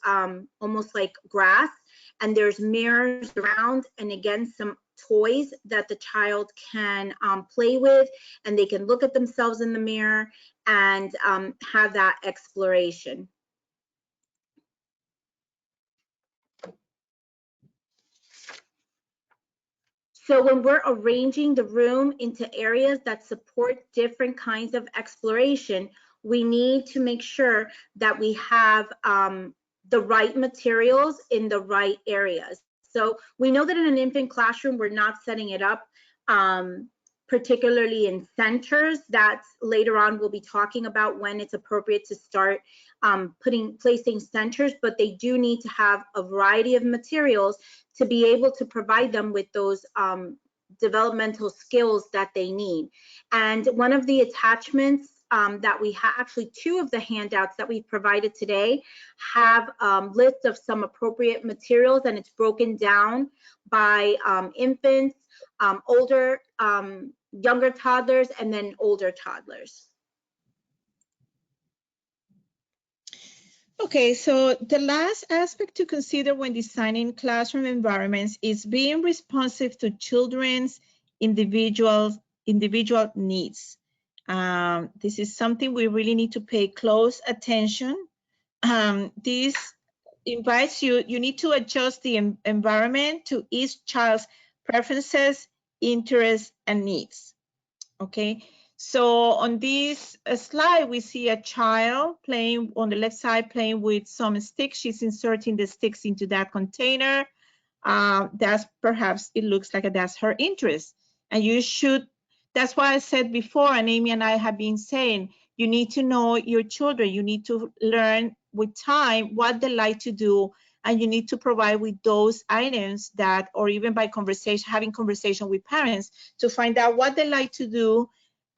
almost like grass, and there's mirrors around, and again, some toys that the child can play with, and they can look at themselves in the mirror and have that exploration. So when we're arranging the room into areas that support different kinds of exploration, we need to make sure that we have the right materials in the right areas. So we know that in an infant classroom, we're not setting it up particularly in centers. That's later on we'll be talking about when it's appropriate to start placing centers, but they do need to have a variety of materials to be able to provide them with those developmental skills that they need. And one of the attachments that we have, actually two of the handouts that we've provided today, have lists of some appropriate materials, and it's broken down by infants, older, younger toddlers, and then older toddlers. Okay, so the last aspect to consider when designing classroom environments is being responsive to children's individual needs. This is something we really need to pay close attention. This invites you need to adjust the environment to each child's preferences, interests, and needs. Okay, so on this slide, we see a child playing on the left side, playing with some sticks. She's inserting the sticks into that container. That's perhaps, it looks like that's her interest. And you should, that's why I said before, and Amy and I have been saying, you need to know your children. You need to learn with time what they like to do, and you need to provide with those items that, or even by conversation, having conversation with parents to find out what they like to do,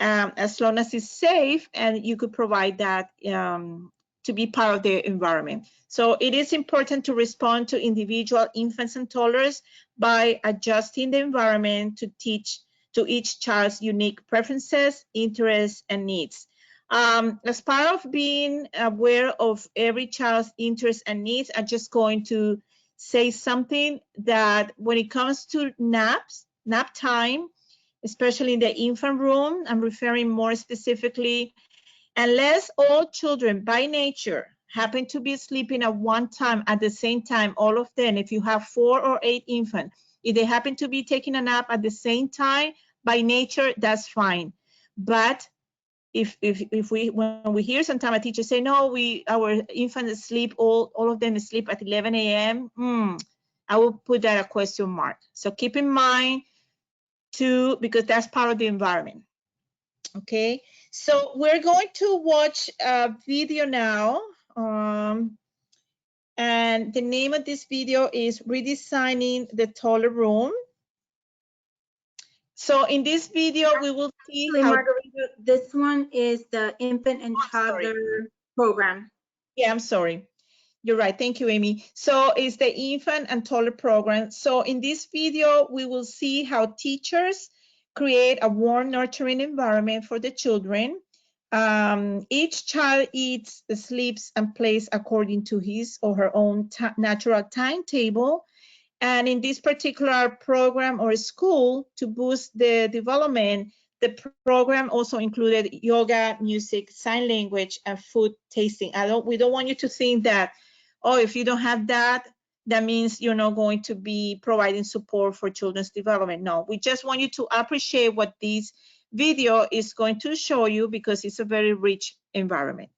as long as it's safe, and you could provide that to be part of their environment. So it is important to respond to individual infants and toddlers by adjusting the environment to each child's unique preferences, interests, and needs. As part of being aware of every child's interests and needs, I'm just going to say something that when it comes to nap time, especially in the infant room, I'm referring more specifically, unless all children by nature happen to be sleeping at one time, at the same time, all of them, if you have 4 or 8 infants, if they happen to be taking a nap at the same time, by nature, that's fine. But if we, when we hear sometimes a teacher say, no, our infants sleep, all of them sleep at 11 a.m., I will put that a question mark. So keep in mind too, because that's part of the environment. Okay, so we're going to watch a video now. And the name of this video is Redesigning the Toddler Room. So in this video, we will see Actually, how— Margarita, this one is the infant and toddler program. Yeah, I'm sorry. You're right. Thank you, Amy. So it's the infant and toddler program. So in this video, we will see how teachers create a warm, nurturing environment for the children. Each child eats, sleeps, and plays according to his or her own natural timetable. And in this particular program or school, to boost the development, the program also included yoga, music, sign language, and food tasting. We don't want you to think that, oh, if you don't have that, that means you're not going to be providing support for children's development. No, we just want you to appreciate what this video is going to show you, because it's a very rich environment.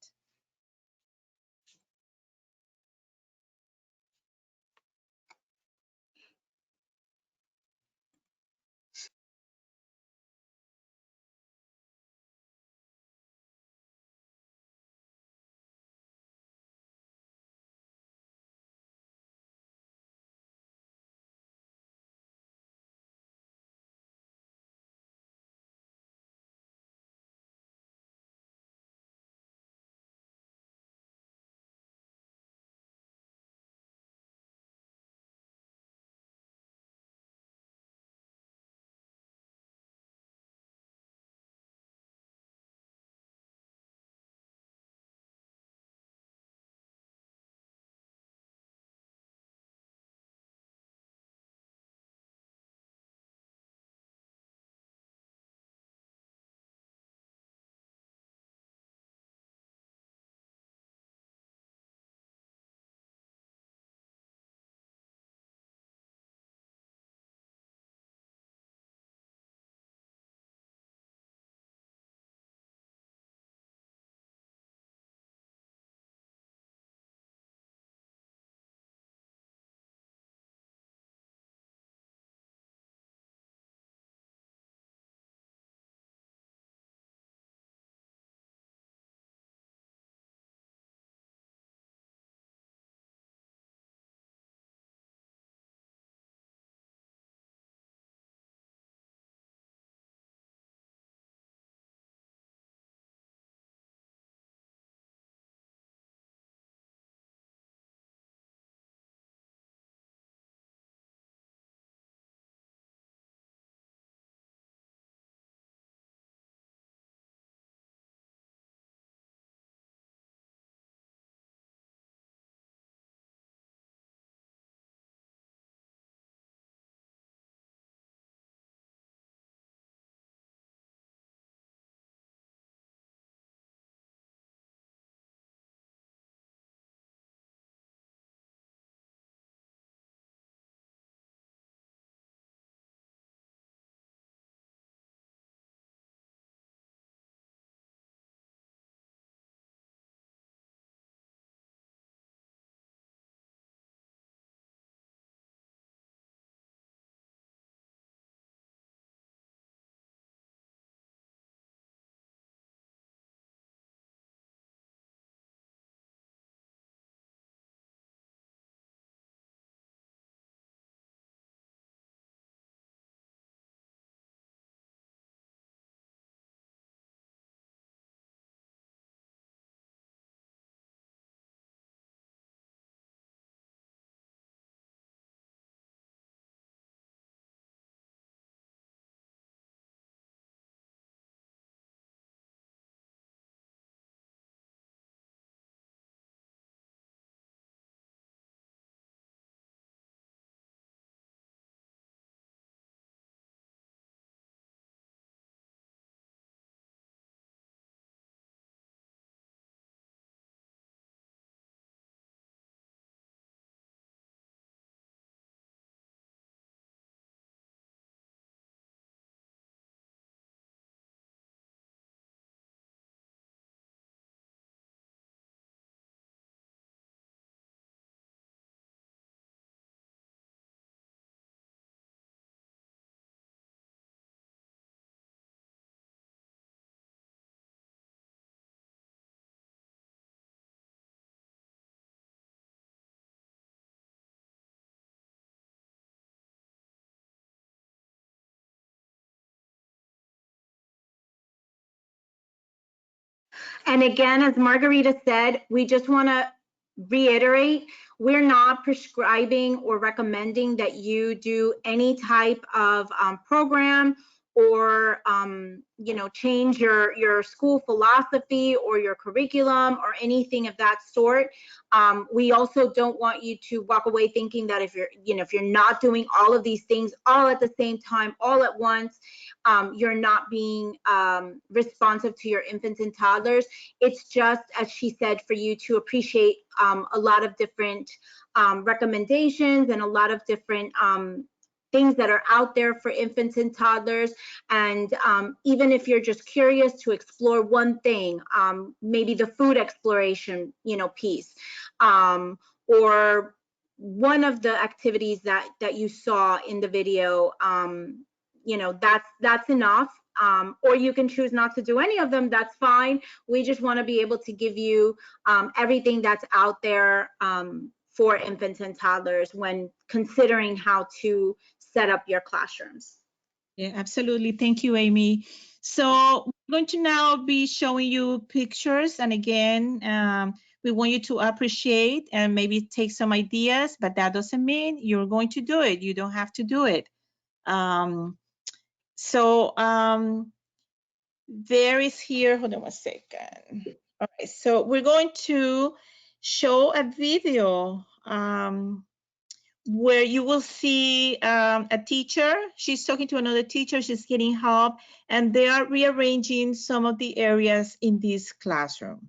And again, as Margarita said, we just want to reiterate, we're not prescribing or recommending that you do any type of program or change your school philosophy or your curriculum or anything of that sort. We also don't want you to walk away thinking that if you're not doing all of these things all at the same time, all at once, you're not being responsive to your infants and toddlers. It's just, as she said, for you to appreciate a lot of different recommendations and a lot of different things that are out there for infants and toddlers. And even if you're just curious to explore one thing, maybe the food exploration, piece, or one of the activities that you saw in the video, that's enough. Or you can choose not to do any of them, that's fine. We just want to be able to give you everything that's out there for infants and toddlers when considering how to set up your classrooms. Yeah, absolutely. Thank you, Amy. So we're going to now be showing you pictures. And again, we want you to appreciate and maybe take some ideas, but that doesn't mean you're going to do it. You don't have to do it. There is here, hold on one second. All right, so we're going to show a video where you will see a teacher. She's talking to another teacher. She's getting help, and they are rearranging some of the areas in this classroom.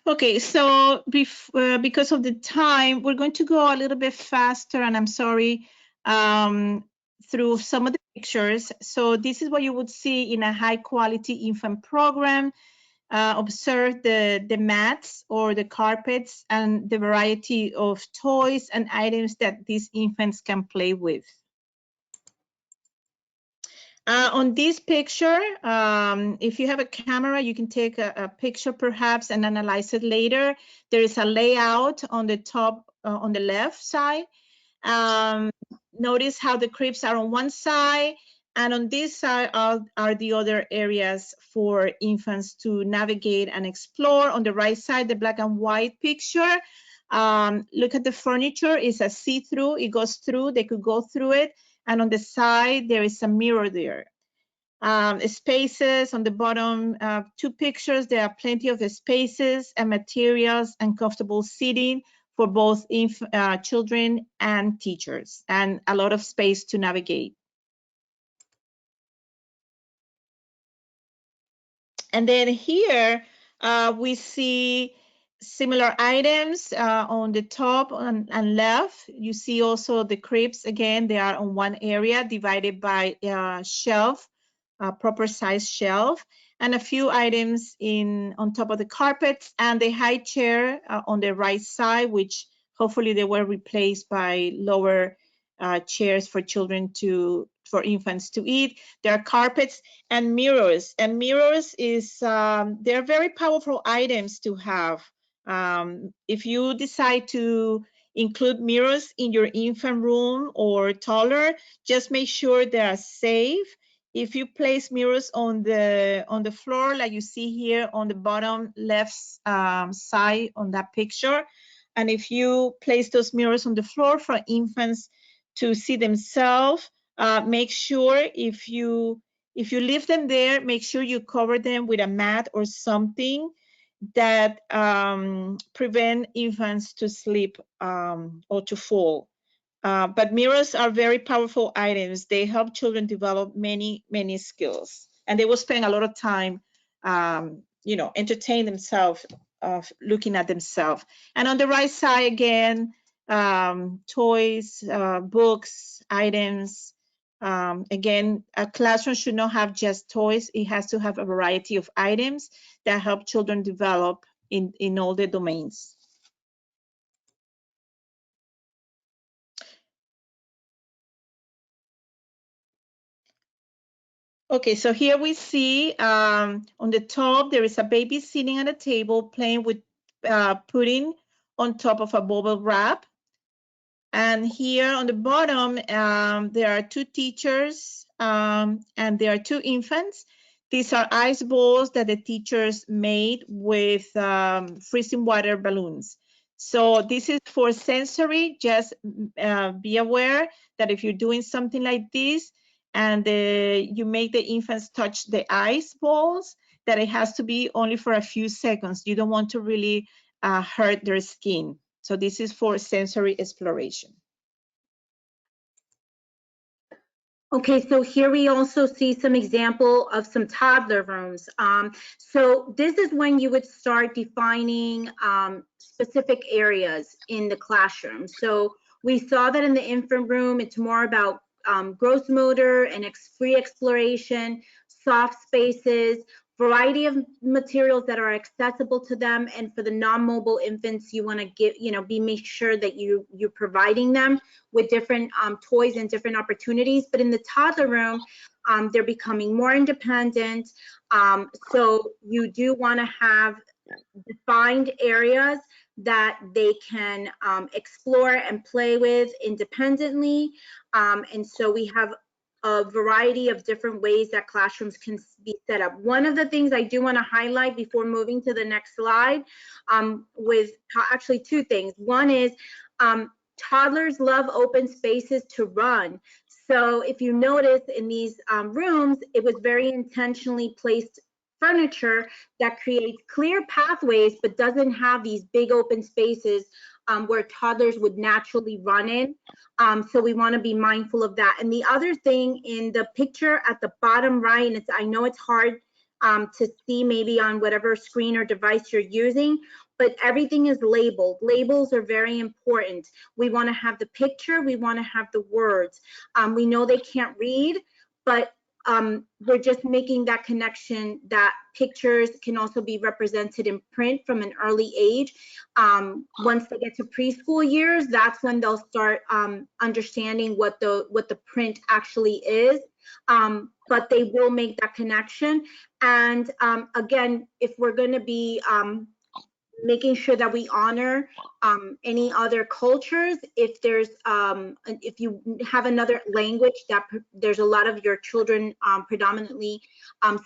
Okay, so because of the time, we're going to go a little bit faster, and I'm sorry, through some of the pictures. So this is what you would see in a high quality infant program. Observe the mats or the carpets and the variety of toys and items that these infants can play with. On this picture, if you have a camera, you can take a picture perhaps and analyze it later. There is a layout on the top, on the left side. Notice how the cribs are on one side, and on this side are the other areas for infants to navigate and explore. On the right side, the black and white picture. Look at the furniture, it's a see-through, it goes through, they could go through it. And on the side, there is a mirror there. Spaces on the bottom, two pictures, there are plenty of spaces and materials and comfortable seating for both children and teachers, and a lot of space to navigate. And then here we see similar items on the top and left. You see also the cribs. Again, they are on one area divided by shelf, proper size shelf, and a few items on top of the carpets, and the high chair on the right side, which hopefully they were replaced by lower chairs for for infants to eat. There are carpets and mirrors. And mirrors is, they're very powerful items to have. If you decide to include mirrors in your infant room or toddler, just make sure they are safe. If you place mirrors on the floor, like you see here on the bottom left side on that picture, and if you place those mirrors on the floor for infants to see themselves, make sure if you leave them there, make sure you cover them with a mat or something that prevent infants to sleep or to fall. But mirrors are very powerful items. They help children develop many skills, and they will spend a lot of time, entertain themselves, looking at themselves. And on the right side again, toys, books, items. Again, a classroom should not have just toys. It has to have a variety of items that help children develop in all the domains. Okay, so here we see on the top, there is a baby sitting at a table playing with pudding on top of a bubble wrap. And here on the bottom, there are two teachers and there are two infants. These are ice balls that the teachers made with freezing water balloons. So this is for sensory. Just be aware that if you're doing something like this and you make the infants touch the ice balls, that it has to be only for a few seconds. You don't want to really hurt their skin. So this is for sensory exploration. Okay, so here we also see some example of some toddler rooms. So this is when you would start defining specific areas in the classroom. So we saw that in the infant room, it's more about gross motor and free exploration, soft spaces, variety of materials that are accessible to them. And for the non-mobile infants, you want to make sure that you're providing them with different toys and different opportunities. But in the toddler room, they're becoming more independent. So you do want to have defined areas that they can explore and play with independently. And so we have a variety of different ways that classrooms can be set up. One of the things I do want to highlight before moving to the next slide, with actually two things. One is toddlers love open spaces to run. So if you notice in these rooms, it was very intentionally placed furniture that creates clear pathways but doesn't have these big open spaces where toddlers would naturally run in. So we want to be mindful of that. And the other thing in the picture at the bottom right, and I know it's hard to see maybe on whatever screen or device you're using, but everything is labeled. Labels are very important. We want to have the picture, we want to have the words. We know they can't read, but we're just making that connection that pictures can also be represented in print from an early age. Once they get to preschool years, that's when they'll start understanding what the print actually is. But they will make that connection. And again, if we're going to be making sure that we honor any other cultures, if there's if you have another language that there's a lot of your children predominantly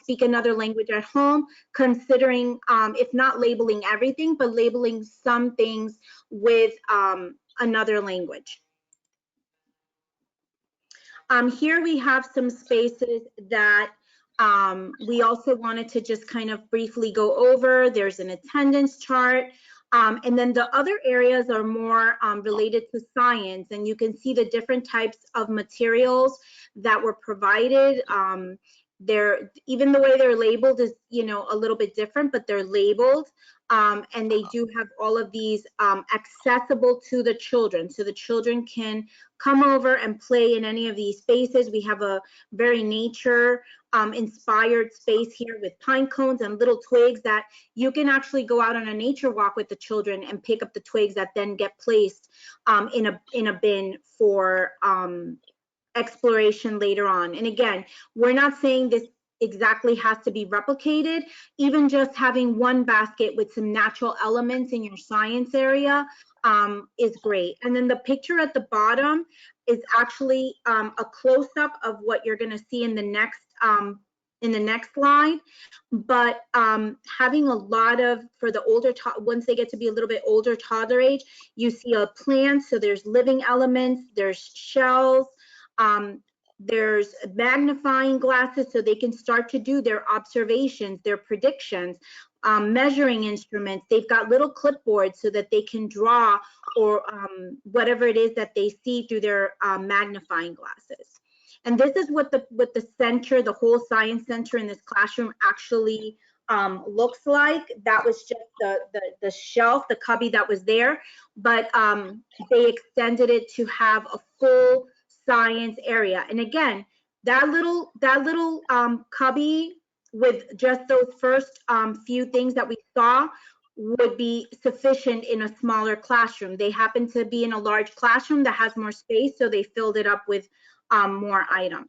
speak another language at home, considering if not labeling everything, but labeling some things with another language. Here we have some spaces that we also wanted to just kind of briefly go over. There's an attendance chart. And then the other areas are more related to science, and you can see the different types of materials that were provided. They're, even the way they're labeled is, you know, a little bit different, but they're labeled. And they do have all of these accessible to the children. So the children can come over and play in any of these spaces. We have a very nature inspired space here with pine cones and little twigs that you can actually go out on a nature walk with the children and pick up the twigs that then get placed in a bin for exploration later on. And again, we're not saying this exactly has to be replicated. Even just having one basket with some natural elements in your science area is great. And then the picture at the bottom is actually a close-up of what you're going to see in the next slide. But having a lot of, for the older, once they get to be a little bit older, toddler age, you see a plant, so there's living elements, there's shells, there's magnifying glasses, so they can start to do their observations, their predictions, measuring instruments. They've got little clipboards so that they can draw or whatever it is that they see through their magnifying glasses. And this is what the center, the whole science center in this classroom actually looks like. That was just the shelf, the cubby that was there, but they extended it to have a full science area. And again, that little cubby with just those first few things that we saw would be sufficient in a smaller classroom. They happen to be in a large classroom that has more space, so they filled it up with more items.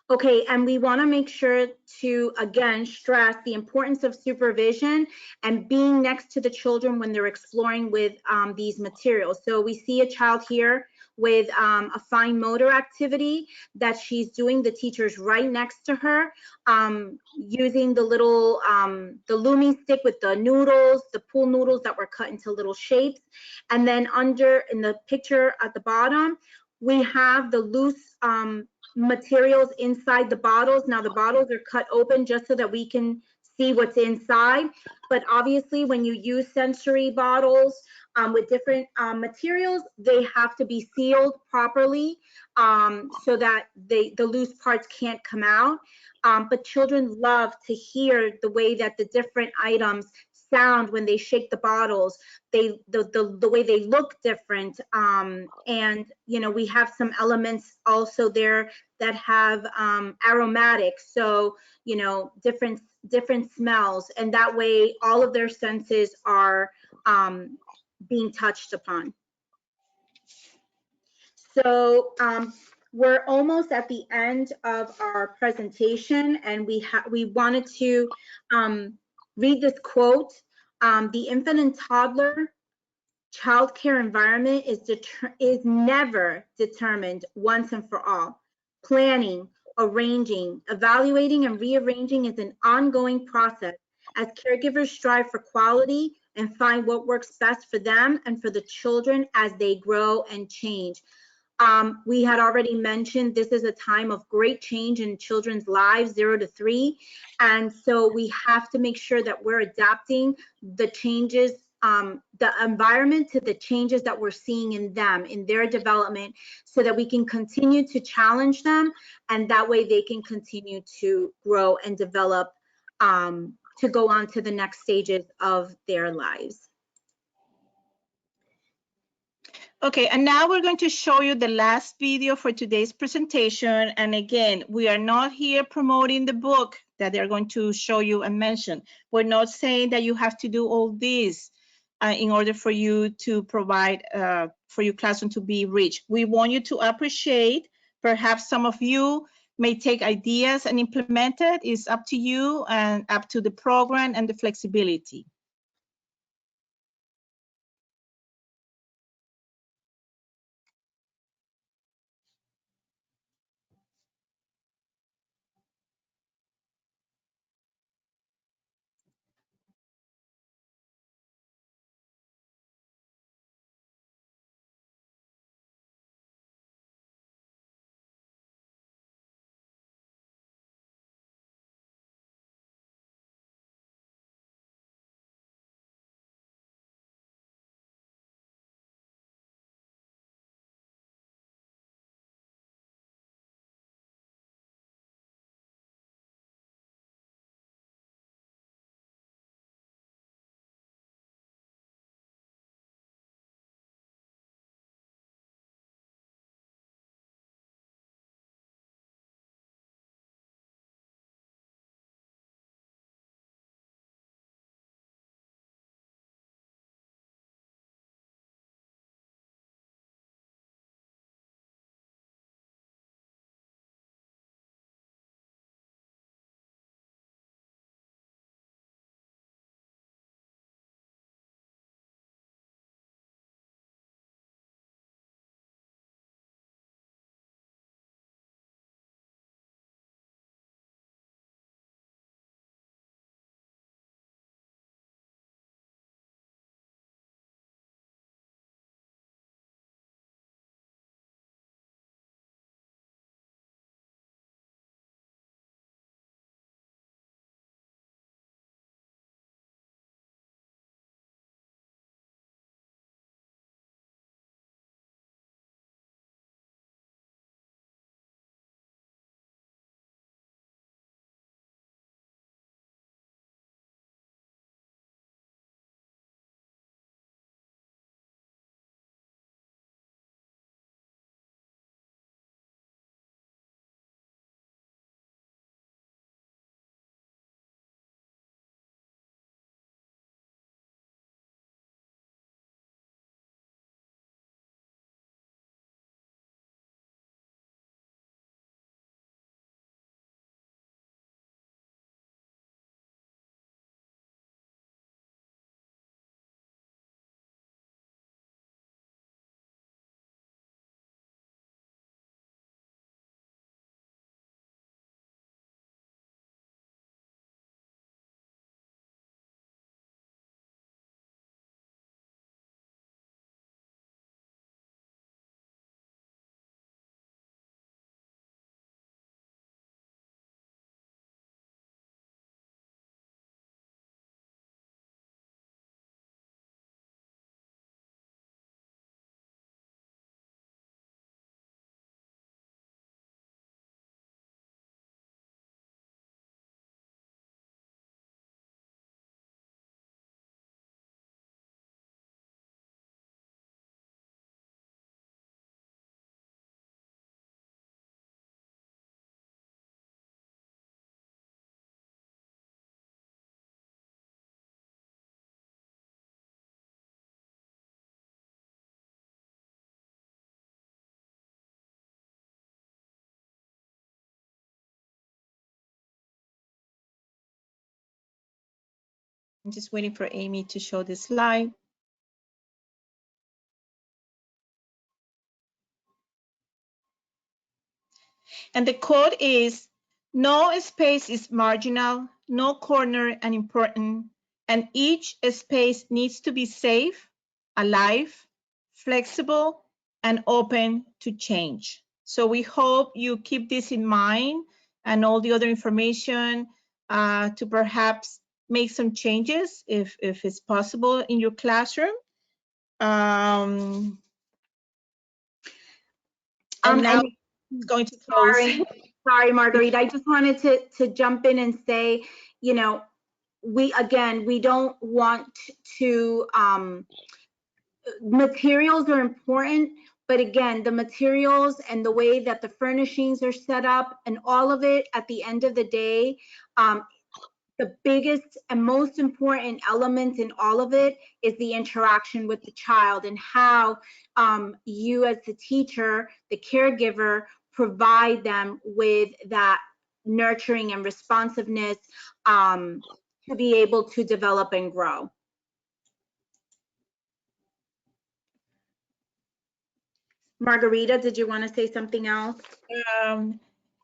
Okay, and we want to make sure to, again, stress the importance of supervision and being next to the children when they're exploring with these materials. So we see a child here with a fine motor activity that she's doing. The teacher's right next to her, using the little, the looming stick with the noodles, the pool noodles that were cut into little shapes. And then under, in the picture at the bottom, we have the loose materials inside the bottles. Now the bottles are cut open just so that we can see what's inside. But obviously when you use sensory bottles with different materials, they have to be sealed properly so that the loose parts can't come out. But children love to hear the way that the different items sound when they shake the bottles. The way they look different, and you know, we have some elements also there that have aromatics, so you know, different smells, and that way all of their senses are being touched upon. So we're almost at the end of our presentation, and we wanted to read this quote. The infant and toddler childcare environment is never determined once and for all. Planning, arranging, evaluating, and rearranging is an ongoing process as caregivers strive for quality and find what works best for them and for the children as they grow and change. We had already mentioned this is a time of great change in children's lives, 0 to 3. And so we have to make sure that we're adapting the changes, the environment to the changes that we're seeing in them, in their development, so that we can continue to challenge them. And that way they can continue to grow and develop to go on to the next stages of their lives. Okay, and now we're going to show you the last video for today's presentation. And again, we are not here promoting the book that they're going to show you and mention. We're not saying that you have to do all this in order for you to provide, for your classroom to be rich. We want you to appreciate, perhaps some of you may take ideas and implement it. It's up to you and up to the program and the flexibility. I'm just waiting for Amy to show the slide. And the quote is, no space is marginal, no corner unimportant, and each space needs to be safe, alive, flexible, and open to change. So we hope you keep this in mind and all the other information to perhaps make some changes if it's possible in your classroom. And now it's going to close. Sorry, Marguerite. I just wanted to jump in and say, you know, we don't want to, materials are important, but again, the materials and the way that the furnishings are set up and all of it, at the end of the day, the biggest and most important element in all of it is the interaction with the child, and how you as the teacher, the caregiver, provide them with that nurturing and responsiveness to be able to develop and grow. Margarita, did you want to say something else?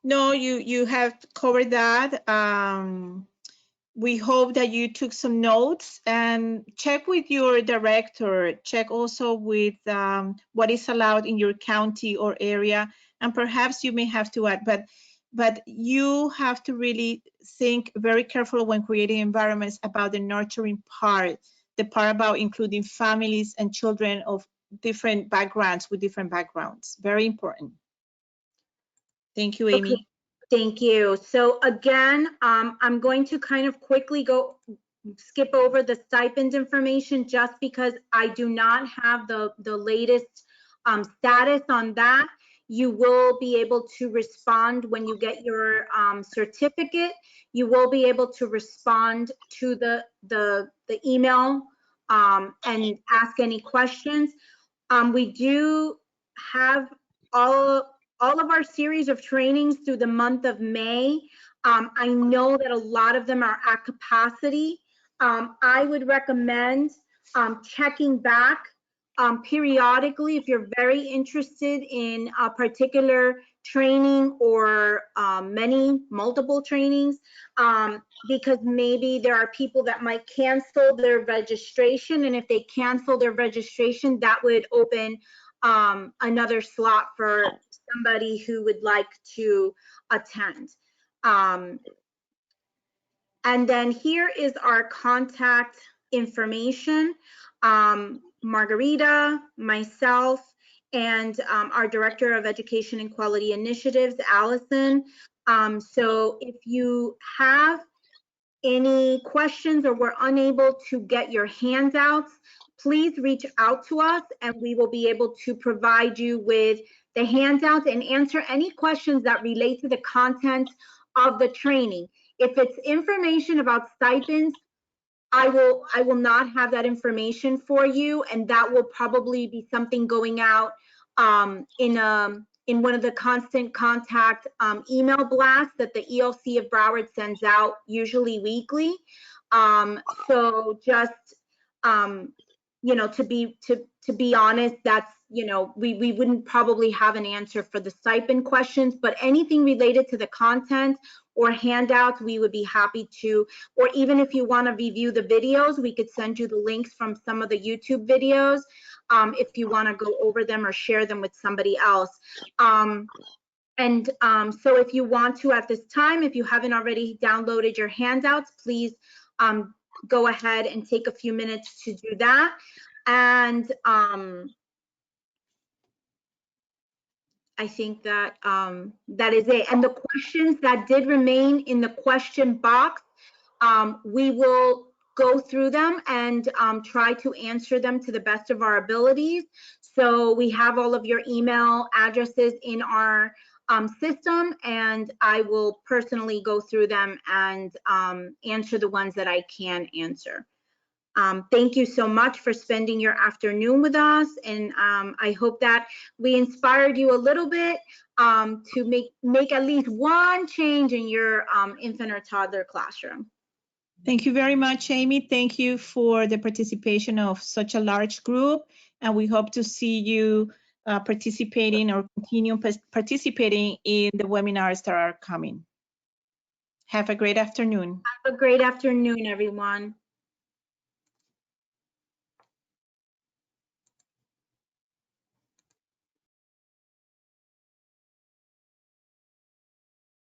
No, you have covered that. We hope that you took some notes, and check with your director. Check also with what is allowed in your county or area, and perhaps you may have to add, but you have to really think very carefully when creating environments about the nurturing part, the part about including families and children of different backgrounds with different backgrounds. Very important. Thank you, Amy. Okay, thank you. So again, I'm going to kind of quickly skip over the stipend information just because I do not have the latest status on that. You will be able to respond when you get your certificate. You will be able to respond to the email and ask any questions. We do have all of our series of trainings through the month of May. I know that a lot of them are at capacity. I would recommend checking back periodically if you're very interested in a particular training or multiple trainings, because maybe there are people that might cancel their registration, and if they cancel their registration, that would open another slot for somebody who would like to attend. And then here is our contact information. Margarita, myself, and our Director of Education and Quality Initiatives, Allison. So if you have any questions or were unable to get your handouts, please reach out to us and we will be able to provide you with the handouts and answer any questions that relate to the content of the training. If it's information about stipends, I will not have that information for you, and that will probably be something going out in one of the constant contact email blasts that the ELC of Broward sends out, usually weekly. So just you know, to be honest, that's, you know, we wouldn't probably have an answer for the stipend questions, but anything related to the content or handouts, we would be happy to, or even if you want to review the videos, we could send you the links from some of the YouTube videos if you want to go over them or share them with somebody else. So if you want to at this time, if you haven't already downloaded your handouts, please go ahead and take a few minutes to do that. And I think that that is it. And the questions that did remain in the question box, we will go through them and try to answer them to the best of our abilities. So we have all of your email addresses in our system, and I will personally go through them and answer the ones that I can answer. Thank you so much for spending your afternoon with us, and I hope that we inspired you a little bit to make at least one change in your infant or toddler classroom. Thank you very much, Amy. Thank you for the participation of such a large group, and we hope to see you participating or continue participating in the webinars that are coming. Have a great afternoon. Have a great afternoon, everyone.